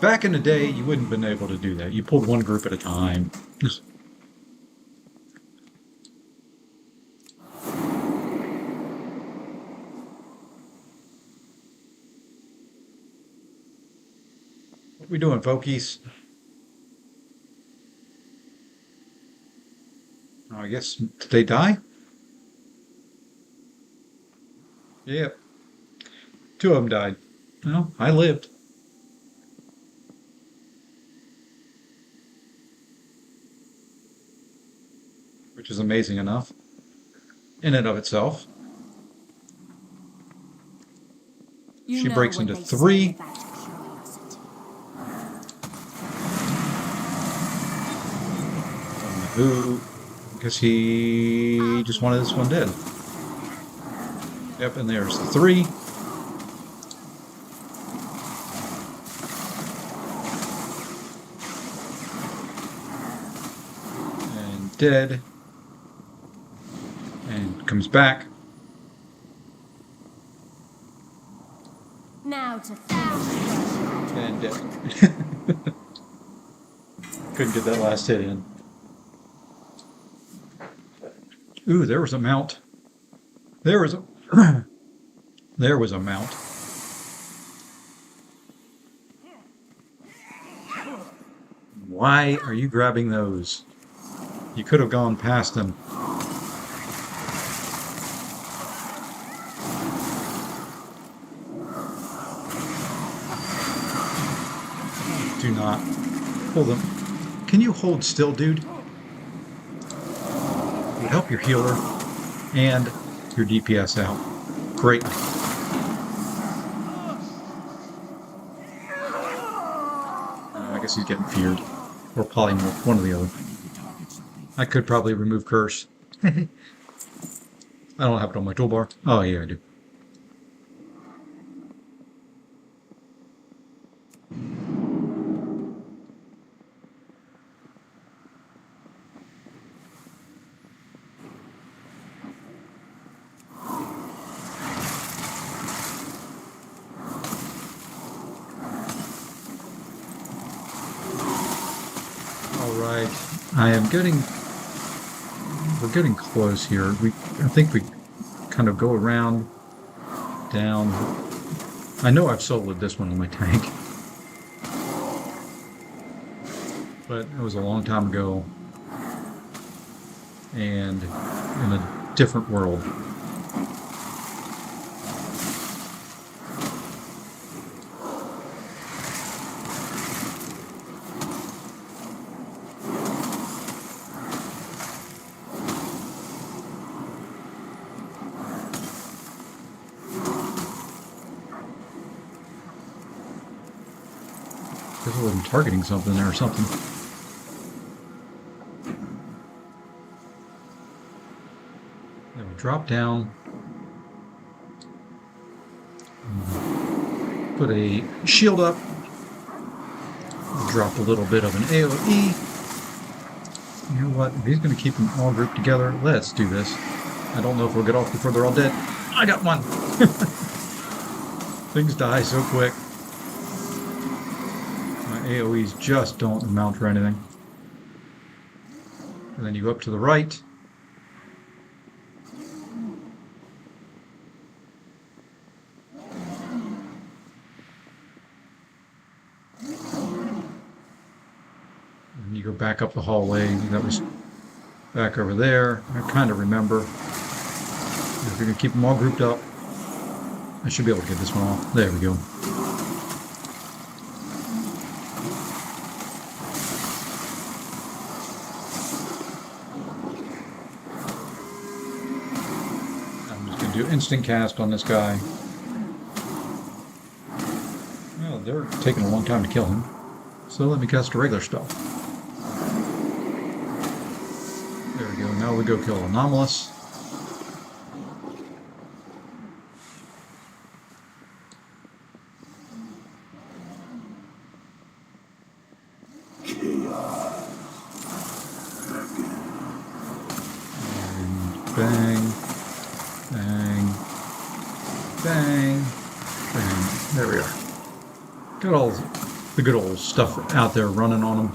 Back in the day, you wouldn't have been able to do that. You pulled one group at a time. What we doing, folkies? Oh, I guess, did they die? Yep. 2 of them died. Well, I lived. Which is amazing enough in and of itself. She breaks into 3. Who? Because he just wanted this one dead. Yep, and there's the 3. And dead. And comes back. Now to thousands. And dead. Couldn't get that last hit in. Ooh, there was a mount. There was a there was a mount. Why are you grabbing those? You could have gone past them. Do not pull them. Can you hold still, dude? It would help your healer and your DPS out greatly. I guess he's getting feared. Or polymorph, one or the other. I could probably remove curse. I don't have it on my toolbar. Oh yeah, I do. Alright, we're getting close here. I think we kind of go around, down. I know I've soloed this one on my tank, but it was a long time ago, and in a different world. I wasn't targeting something there or something. Then we drop down. Put a shield up. Drop a little bit of an AoE. You know what? If he's going to keep them all grouped together, let's do this. I don't know if we'll get off before they're all dead. I got one! Things die so quick. My AoEs just don't amount for anything. And then you go up to the right. And you go back up the hallway. That was back over there. I kind of remember. If you're going to keep them all grouped up, I should be able to get this one off. There we go. I'm just going to do instant cast on this guy. Well, they're taking a long time to kill him. So let me cast a regular spell. There we go. Now we go kill Anomalous. Bang, bang, bang, bang. There we are. Got all the good old stuff out there running on them.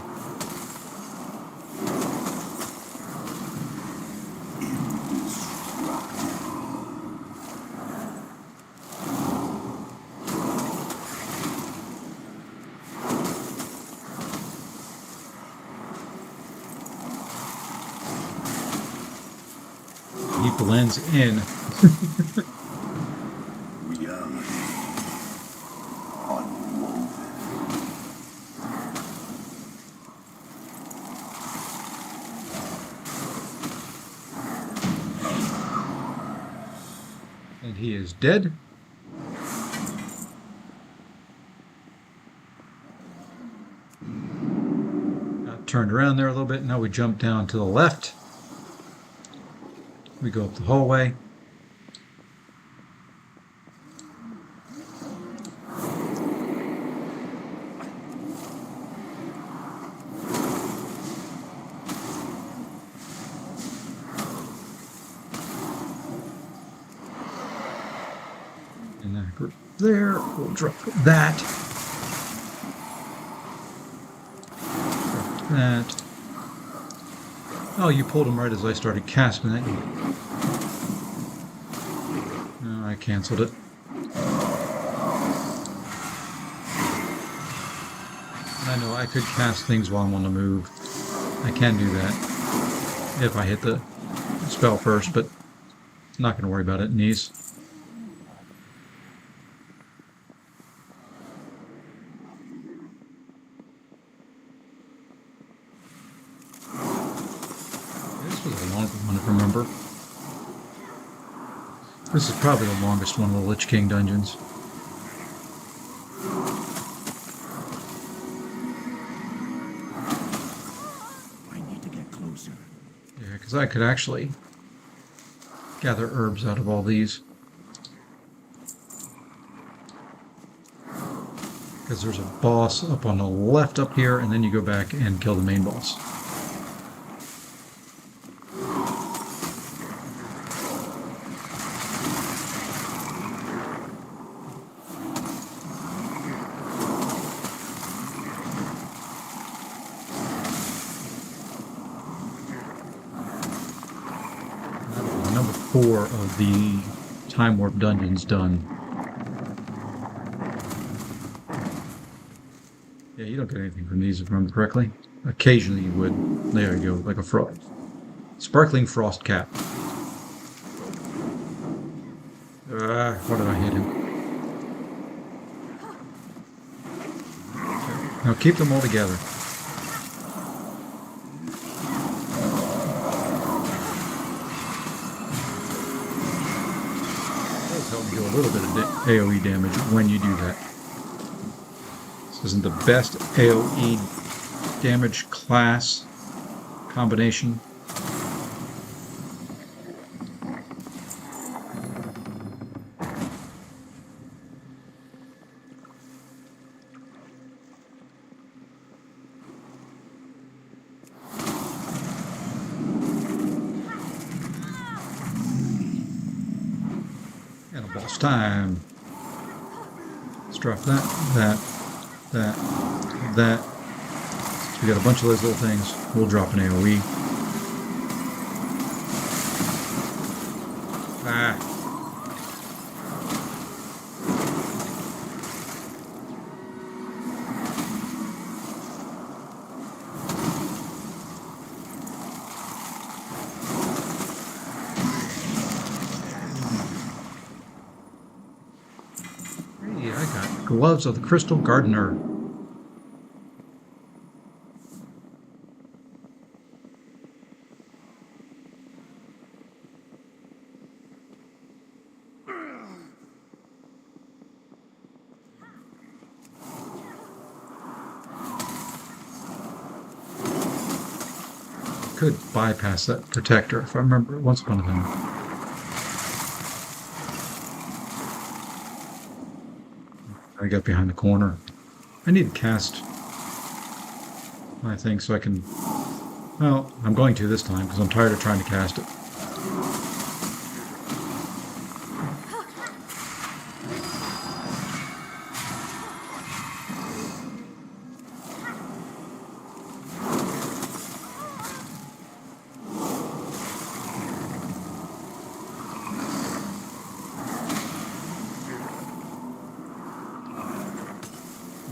He blends in. And he is dead. Turned around there a little bit. Now we jump down to the left. We go up the hallway. And that group there, we'll drop that. Drop that. Oh, you pulled him right as I started casting that. No, I canceled it. I know I could cast things while I'm on the move. I can do that if I hit the spell first, but I'm not going to worry about it in these. This was a longer one, if I remember. This is probably the longest one of the Lich King dungeons. I need to get closer. Yeah, because I could actually gather herbs out of all these. Because there's a boss up on the left up here, and then you go back and kill the main boss. Number 4 of the Time Warp dungeons done. Yeah, you don't get anything from these if I remember correctly. Occasionally you would. There you go, like a frost. Sparkling frost cap. What did I hit him? Okay. Now keep them all together. Help me do a little bit of AoE damage when you do that. This isn't the best AoE damage class combination. Boss time. Let's drop that, that. So we got a bunch of those little things. We'll drop an AoE. Ah. Hey, I got gloves of the Crystal Gardener. Could bypass that protector if I remember once upon a time. I got behind the corner. I need to cast my thing so I can. Well, I'm going to this time because I'm tired of trying to cast it.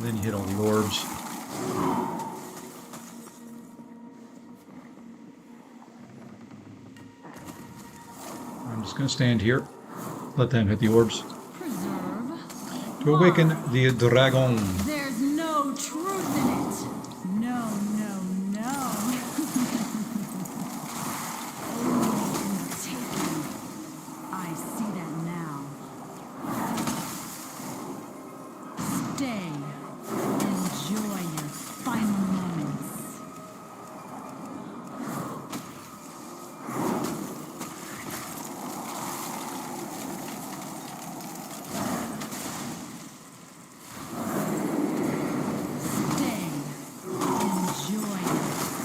And then you hit all the orbs. I'm just going to stand here, let them hit the orbs Preserve. to awaken the dragon. There's no truth in it. No, no, no. Only taken. I see that now. Stay. Enjoy your final moments.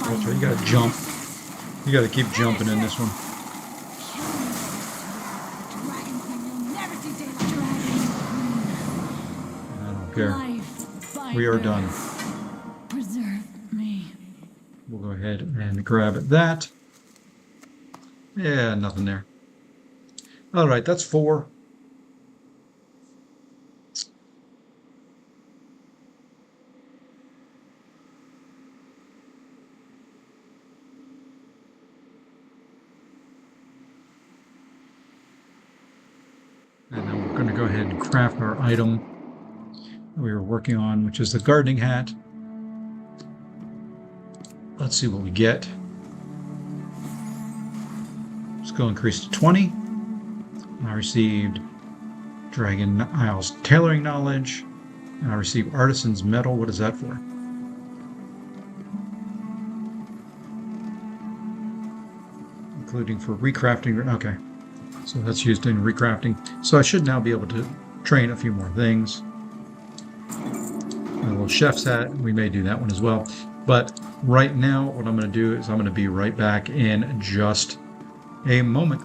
That's right, you gotta jump. You gotta keep jumping in this one. I don't care. We are done. Preserve me. We'll go ahead and grab that. Yeah, nothing there. All right, that's 4. And then we're going to go ahead and craft our item that we were working on, which is the gardening hat. Let's see what we get. Let's go increase to 20. I received Dragon Isles tailoring knowledge. And I received Artisan's Metal. What is that for? Including for recrafting. Okay. So that's used in recrafting. So I should now be able to train a few more things. A little chef's hat. We may do that one as well. But right now, what I'm going to do is I'm going to be right back in just a moment.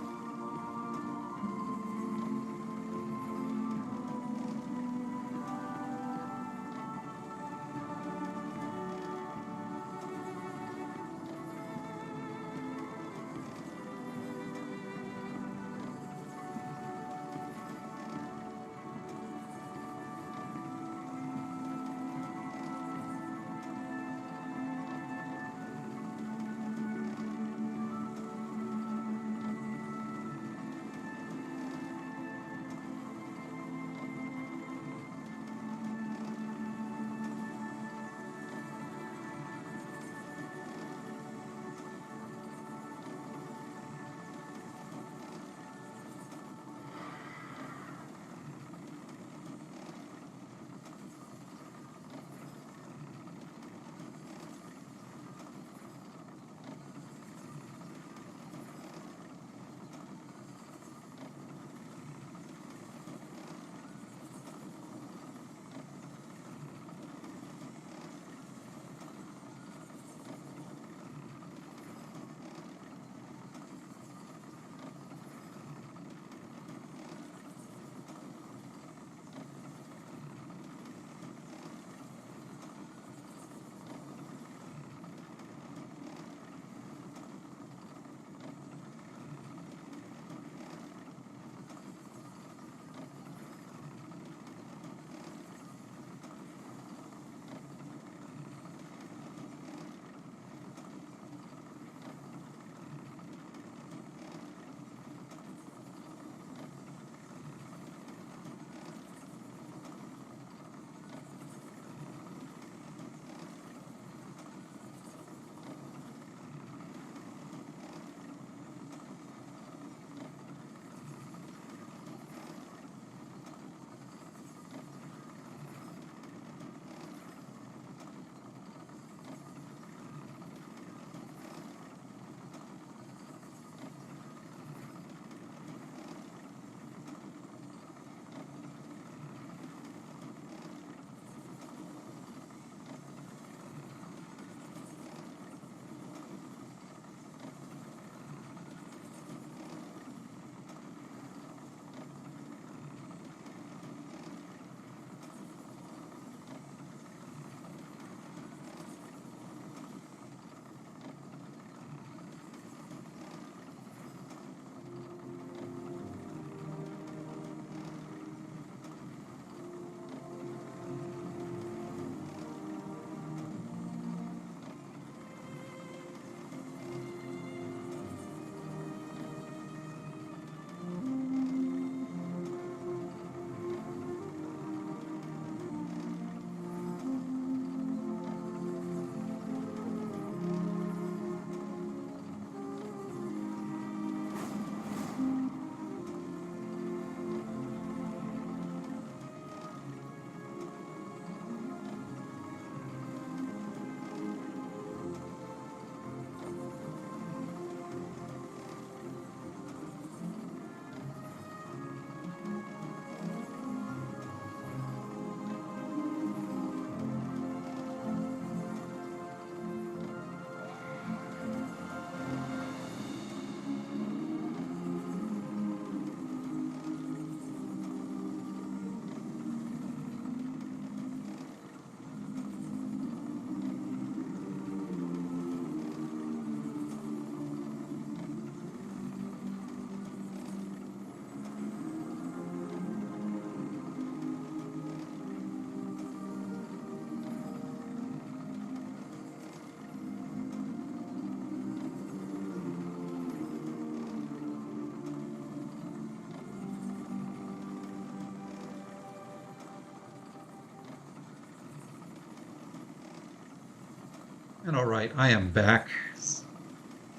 And all right, I am back.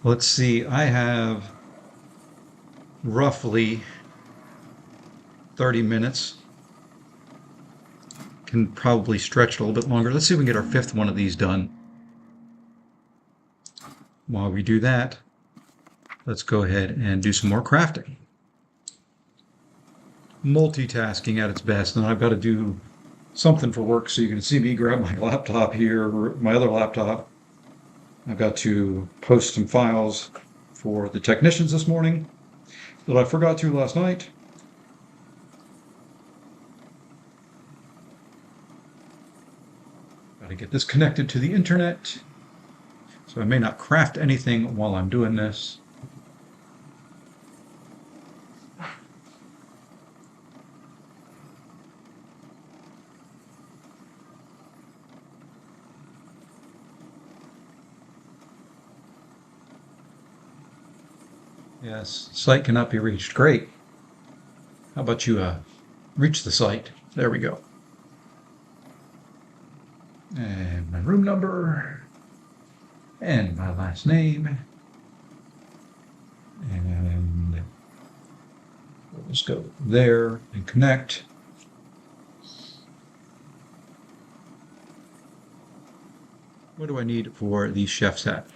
Let's see, I have roughly 30 minutes. Can probably stretch it a little bit longer. Let's see if we can get our 5th one of these done. While we do that, let's go ahead and do some more crafting. Multitasking at its best, and I've got to do something for work, so you can see me grab my laptop here, my other laptop. I've got to post some files for the technicians this morning that I forgot to last night. Got to get this connected to the internet, so I may not craft anything while I'm doing this. Yes, site cannot be reached. Great. How about you reach the site? There we go. And my room number. And my last name. And we'll just go there and connect. What do I need for the chef's hat?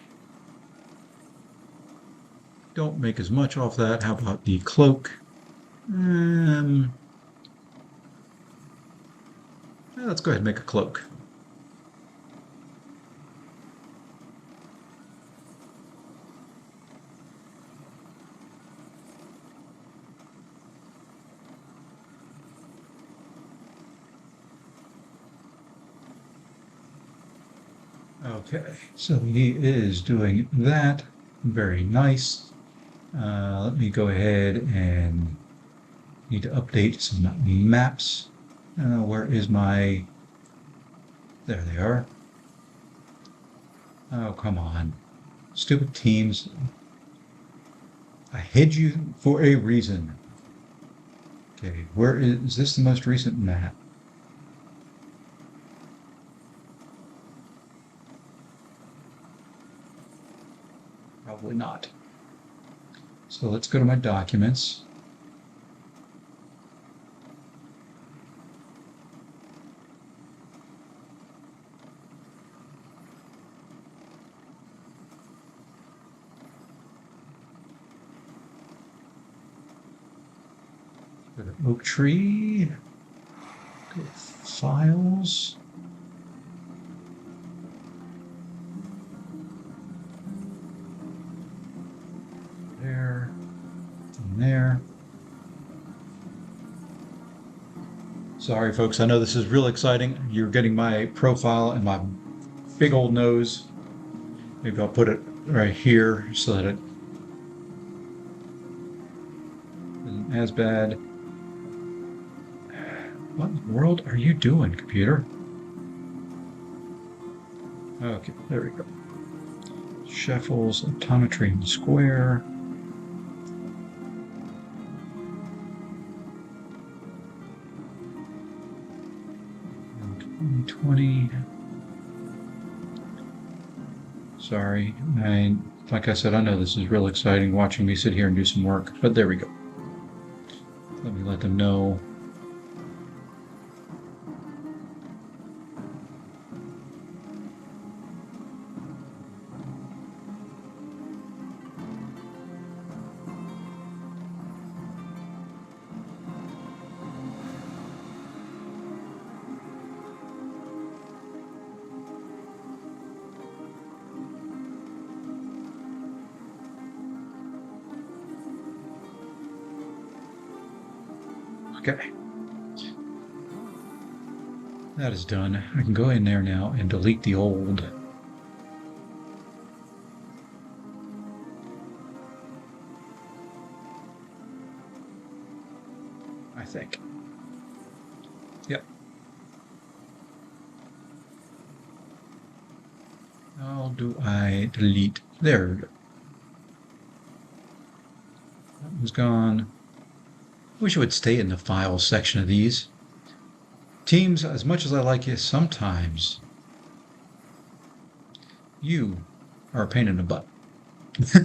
Don't make as much off that. How about the cloak? Let's go ahead and make a cloak. Okay, so he is doing that. Very nice. Let me go ahead and need to update some maps. Where is my... There they are. Oh, come on. Stupid teams. I hid you for a reason. Okay, where is this the most recent map? Probably not. So let's go to my documents. Go to Oak Tree. Go to Files. There, and there. Sorry, folks, I know this is real exciting. You're getting my profile and my big old nose. Maybe I'll put it right here so that it isn't as bad. What in the world are you doing, computer? Okay, there we go. Sheffels, Optometry Square. 20. Sorry, like I said, I know this is real exciting watching me sit here and do some work, but there we go. Let me let them know. Okay. That is done. I can go in there now and delete the old. I think. Yep. How do I delete? There we go. That one's gone. Wish it would stay in the files section of these. Teams, as much as I like you, sometimes You are a pain in the butt. I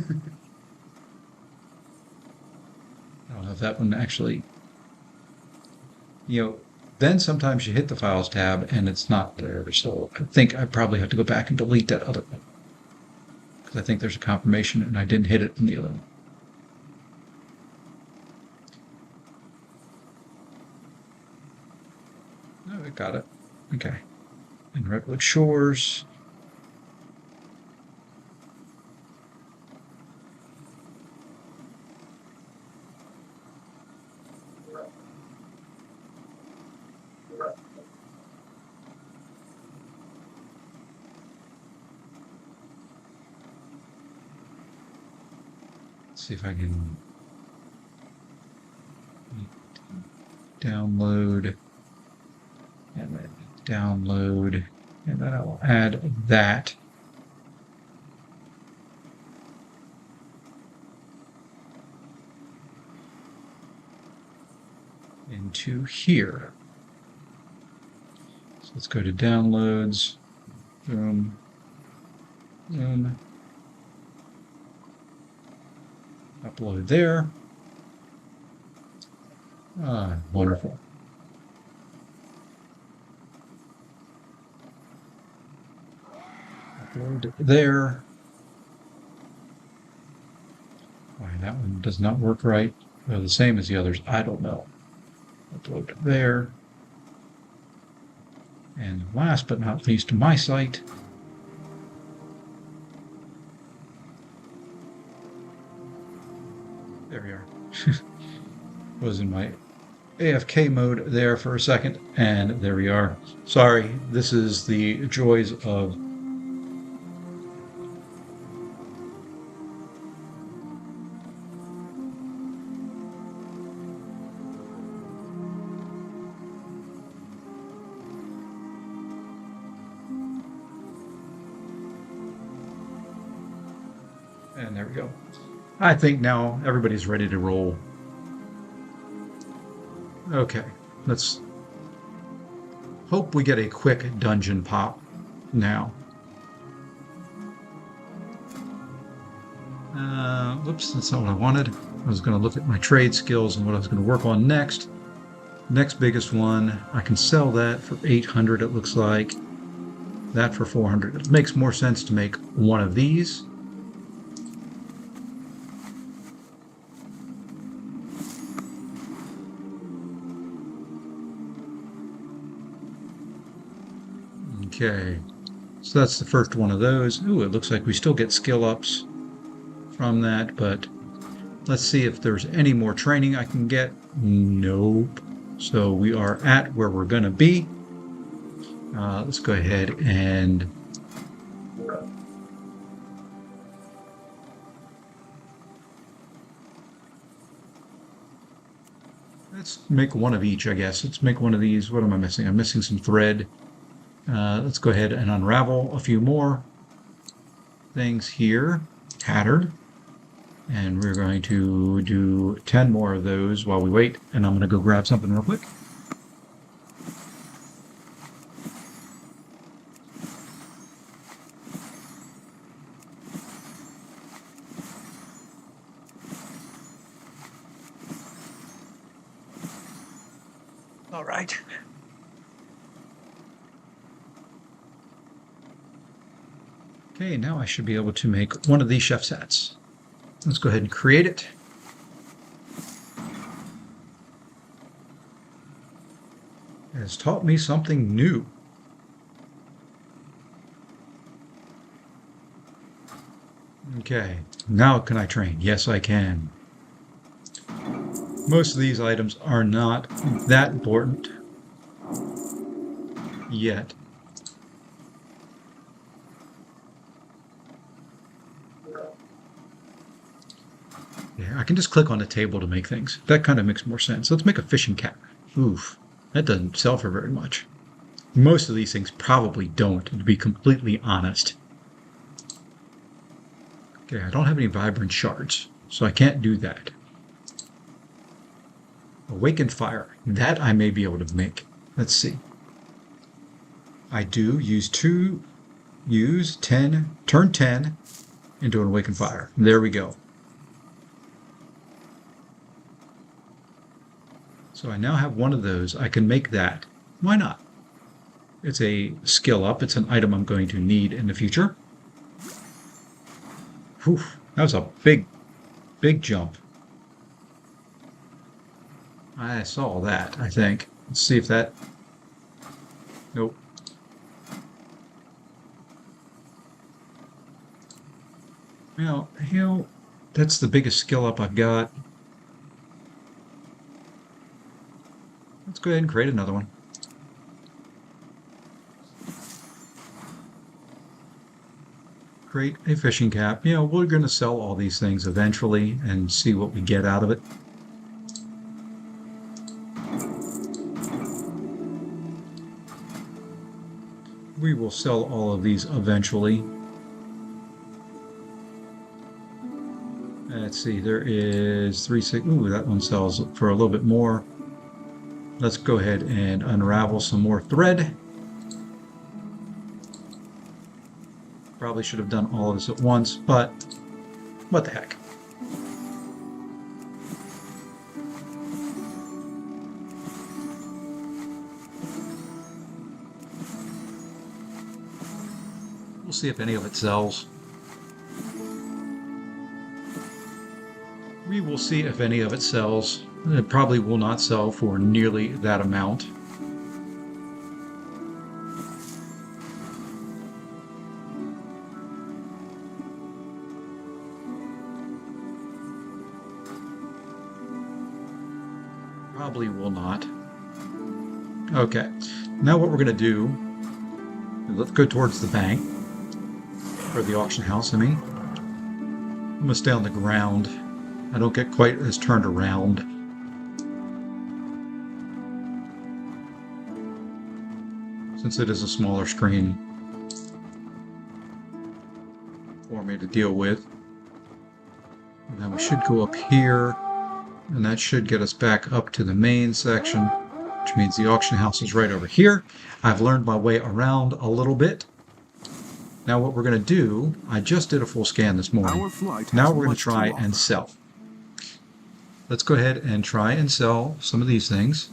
don't know if that one actually, then sometimes you hit the Files tab and it's not there. So I think I probably have to go back and delete that other one. Because I think there's a confirmation and I didn't hit it in the other one. Oh, I got it. Okay. And Redwood Shores. See if I can download and then download, and then I will add that into here. So let's go to downloads, boom, boom. Upload there. Ah, wonderful. Upload it there. Why that one does not work right. They're the same as the others. I don't know. Upload it there. And last but not least, my site. There we are. Was in my AFK mode there for a second, and there we are. Sorry, this is the joys of and there we go. I think now everybody's ready to roll. Okay, let's hope we get a quick dungeon pop now. Whoops, that's not what I wanted. I was going to look at my trade skills and what I was going to work on next. Next biggest one, I can sell that for 800, it looks like. That for 400. It makes more sense to make one of these. Okay, so that's the first one of those. Ooh, it looks like we still get skill ups from that, but let's see if there's any more training I can get. Nope. So we are at where we're going to be. Let's go ahead and let's make one of each, I guess. Let's make one of these. What am I missing? I'm missing some thread. Let's go ahead and unravel a few more things here. Tattered. And we're going to do 10 more of those while we wait. And I'm going to go grab something real quick. All right. Okay, now I should be able to make one of these chef's hats. Let's go ahead and create it. It has taught me something new. Okay, now can I train? Yes, I can. Most of these items are not that important yet. Yeah, I can just click on a table to make things. That kind of makes more sense. Let's make a fishing cap. Oof, that doesn't sell for very much. Most of these things probably don't, to be completely honest. Okay, I don't have any vibrant shards, so I can't do that. Awakened fire. That I may be able to make. Let's see. I do use 2 use 10, turn 10 into an awakened fire. There we go. So I now have one of those. I can make that. Why not? It's a skill up. It's an item I'm going to need in the future. Whew, that was a big jump. I saw that, I think. Let's see if that... Nope. Well, that's the biggest skill up I've got. Let's go ahead and create another one. Create a fishing cap. We're going to sell all these things eventually and see what we get out of it. We will sell all of these eventually. Let's see, there is 3, 6. Ooh, that one sells for a little bit more. Let's go ahead and unravel some more thread. Probably should have done all of this at once, but what the heck. We'll see if any of it sells. We will see if any of it sells. It probably will not sell for nearly that amount. Probably will not. Okay, now what we're going to do, let's go towards the bank, or the auction house, I mean. I'm going to stay on the ground. I don't get quite as turned around. Since it is a smaller screen for me to deal with. And then we should go up here, and that should get us back up to the main section, which means the auction house is right over here. I've learned my way around a little bit. Now what we're going to do, I just did a full scan this morning. Now we're going to try and sell. Let's go ahead and try and sell some of these things.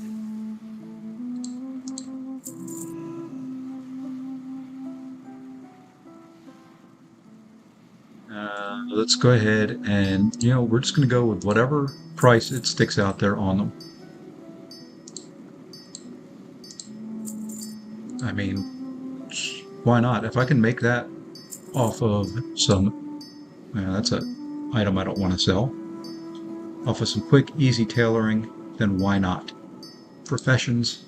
Let's go ahead and, we're just going to go with whatever price it sticks out there on them. I mean, why not? If I can make that off of some, that's an item I don't want to sell. Off of some quick, easy tailoring, then why not? Professions.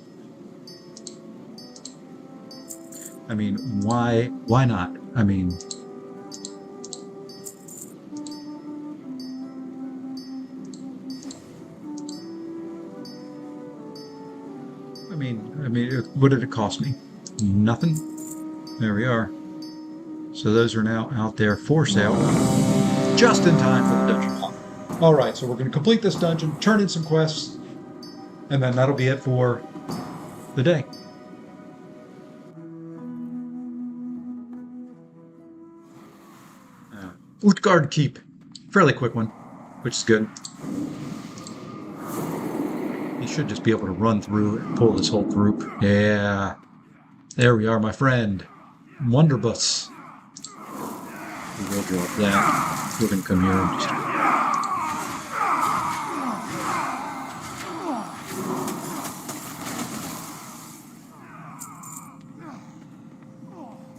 I mean, why not? I mean, what did it cost me? Nothing. There we are. So those are now out there for sale, just in time for the dungeon pop. All right, so we're going to complete this dungeon, turn in some quests, and then that'll be it for the day. Utgard Keep. Fairly quick one, which is good. You should just be able to run through and pull this whole group. Yeah. There we are, my friend. Wonderbus. We will drop that. We're going to come here and just...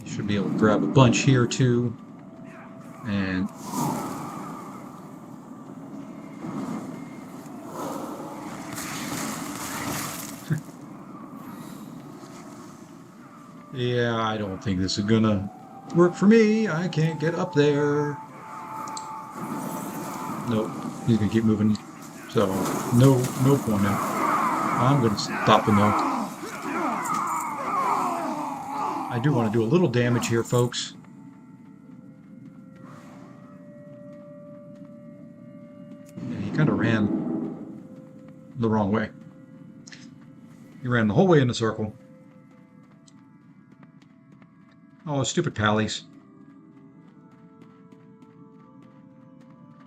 You should be able to grab a bunch here, too. And... yeah, I don't think this is gonna work for me. I can't get up there. Nope, he's gonna keep moving. So, no point now. I'm gonna stop him though. I do want to do a little damage here, folks. Yeah, he kind of ran the wrong way. He ran the whole way in a circle. Oh, stupid pallies.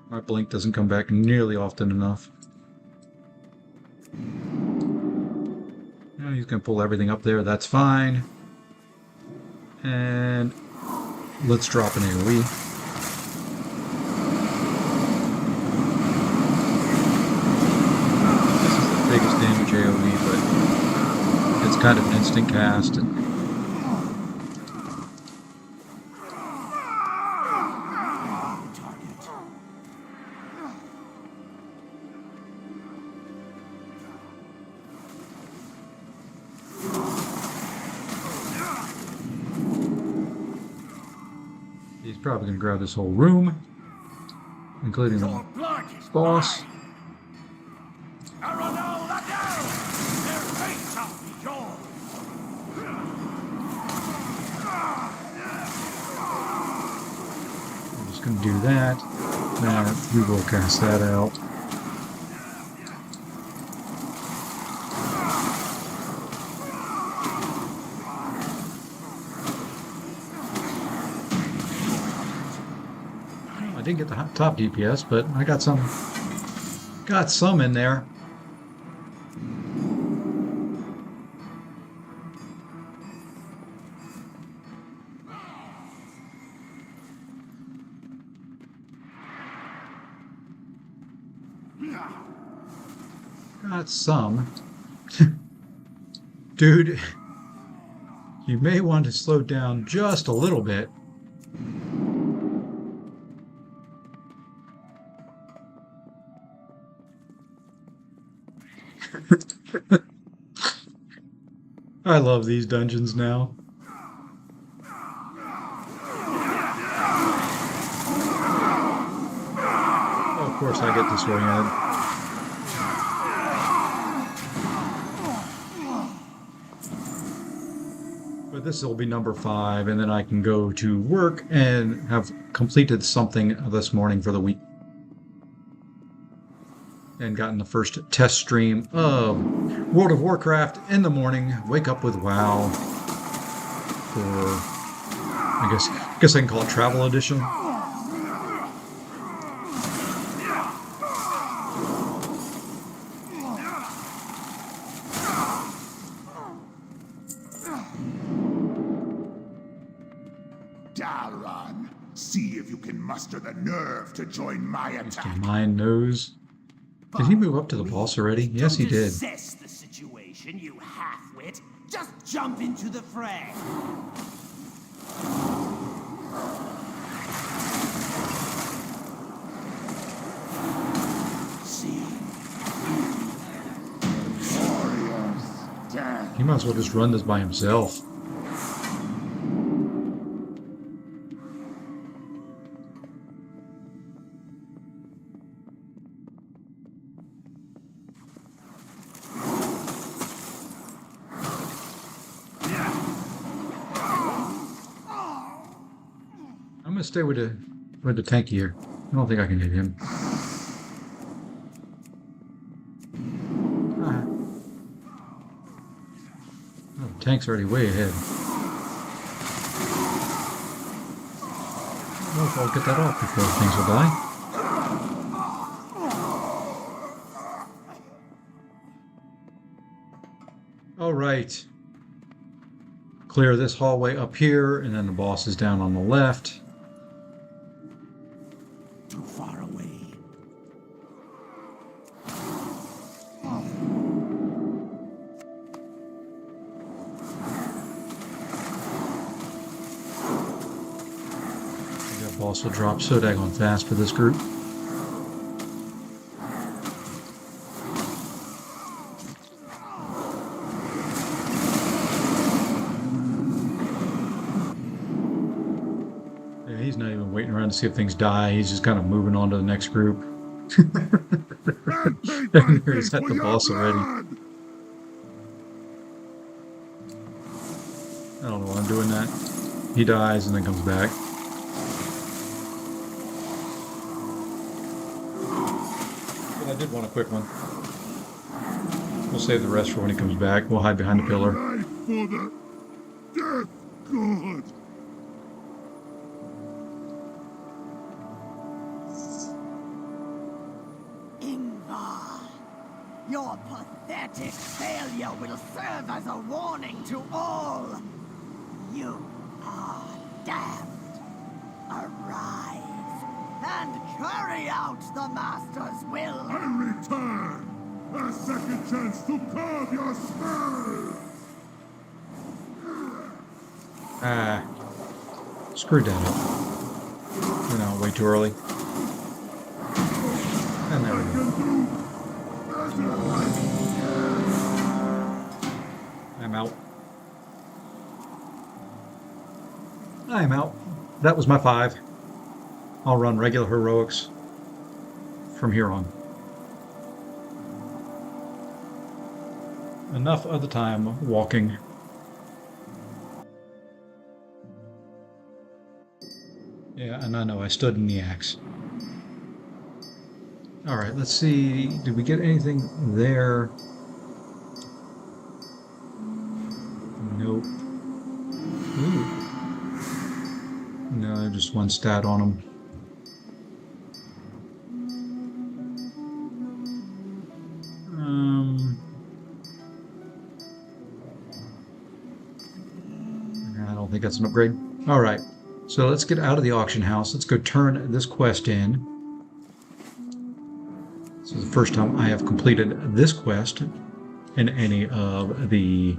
My blink doesn't come back nearly often enough. He's going to pull everything up there. That's fine. And let's drop an AoE. This is the biggest damage AoE, but it's kind of an instant cast. And he's probably going to grab this whole room, including the boss. I'm just going to do that. We will cast that out. I didn't get the top DPS, but I got some in there. Got some. Dude, you may want to slow down just a little bit. I love these dungeons now. Oh, of course I get disoriented. But this will be number 5, and then I can go to work and have completed something this morning for the week. And gotten the first test stream of World of Warcraft in the morning. Wake up with WoW for, I guess I can call it Travel Edition. Dalron, see if you can muster the nerve to join my attack. Mine knows. Did he move up to the boss already? Yes, he did. Assess the situation, you half-wit. Just jump into the fray. He might as well just run this by himself. I'm gonna stay with the tank here. I don't think I can hit him. Oh, the tank's already way ahead. I don't know if I'll get that off before things will die. All right. Clear this hallway up here, and then the boss is down on the left. Too far away. That boss will drop so daggone fast for this group. Yeah, he's not even waiting around to see if things die. He's just kind of moving on to the next group. And he's at the boss already. I don't know why I'm doing that. He dies and then comes back. But I did want a quick one. We'll save the rest for when he comes back. We'll hide behind the pillar. Life for the death god. Your pathetic failure will serve as a warning to all. You are damned. Arise and carry out the Master's will. And return! A second chance to carve your skull! Screwed that up. Went out way too early. And there we go. I'm out. I'm out. That was my 5. I'll run regular heroics from here on. Enough of the time walking. Yeah, and I know I stood in the axe. Alright, let's see. Did we get anything there? Nope. Ooh. No, just 1 stat on them. I don't think that's an upgrade. Alright, so let's get out of the auction house. Let's go turn this quest in. This is the first time I have completed this quest in any of the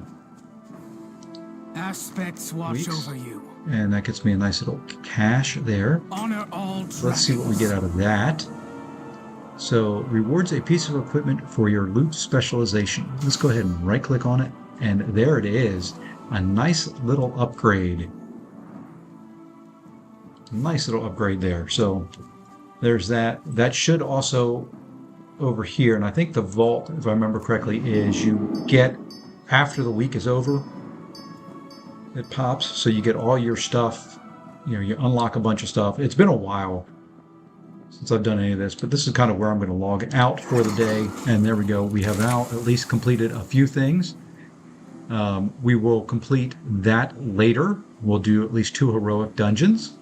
aspects watch weeks. over you. And that gets me a nice little cash there. Honor all So let's see what we get out of that. So, rewards a piece of equipment for your loot specialization. Let's go ahead and right click on it. And there it is. A nice little upgrade. Nice little upgrade there. So, there's that. That should also, over here, and I think the vault, if I remember correctly, is you get, after the week is over, it pops, so you get all your stuff. You know, you unlock a bunch of stuff. It's been a while since I've done any of this, but this is kind of where I'm going to log out for the day. And there we go. We have now at least completed a few things. We will complete that later. We'll do at least 2 heroic dungeons.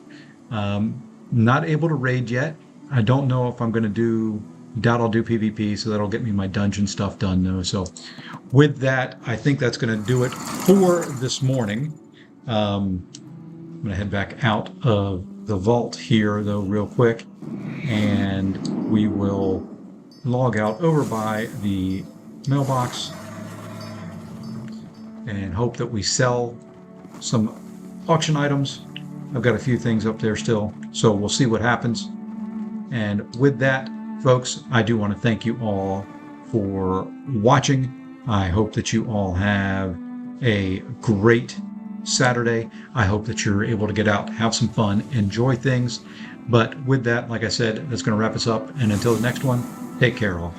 Not able to raid yet. I don't know if I'm going to do... Doubt I'll do PvP, so that'll get me my dungeon stuff done, though. So with that, I think that's going to do it for this morning. I'm going to head back out of the vault here, though, real quick. And we will log out over by the mailbox and hope that we sell some auction items. I've got a few things up there still, so we'll see what happens. And with that, folks, I do want to thank you all for watching. I hope that you all have a great Saturday. I hope that you're able to get out, have some fun, enjoy things. But with that, like I said, that's going to wrap us up. And until the next one, take care all.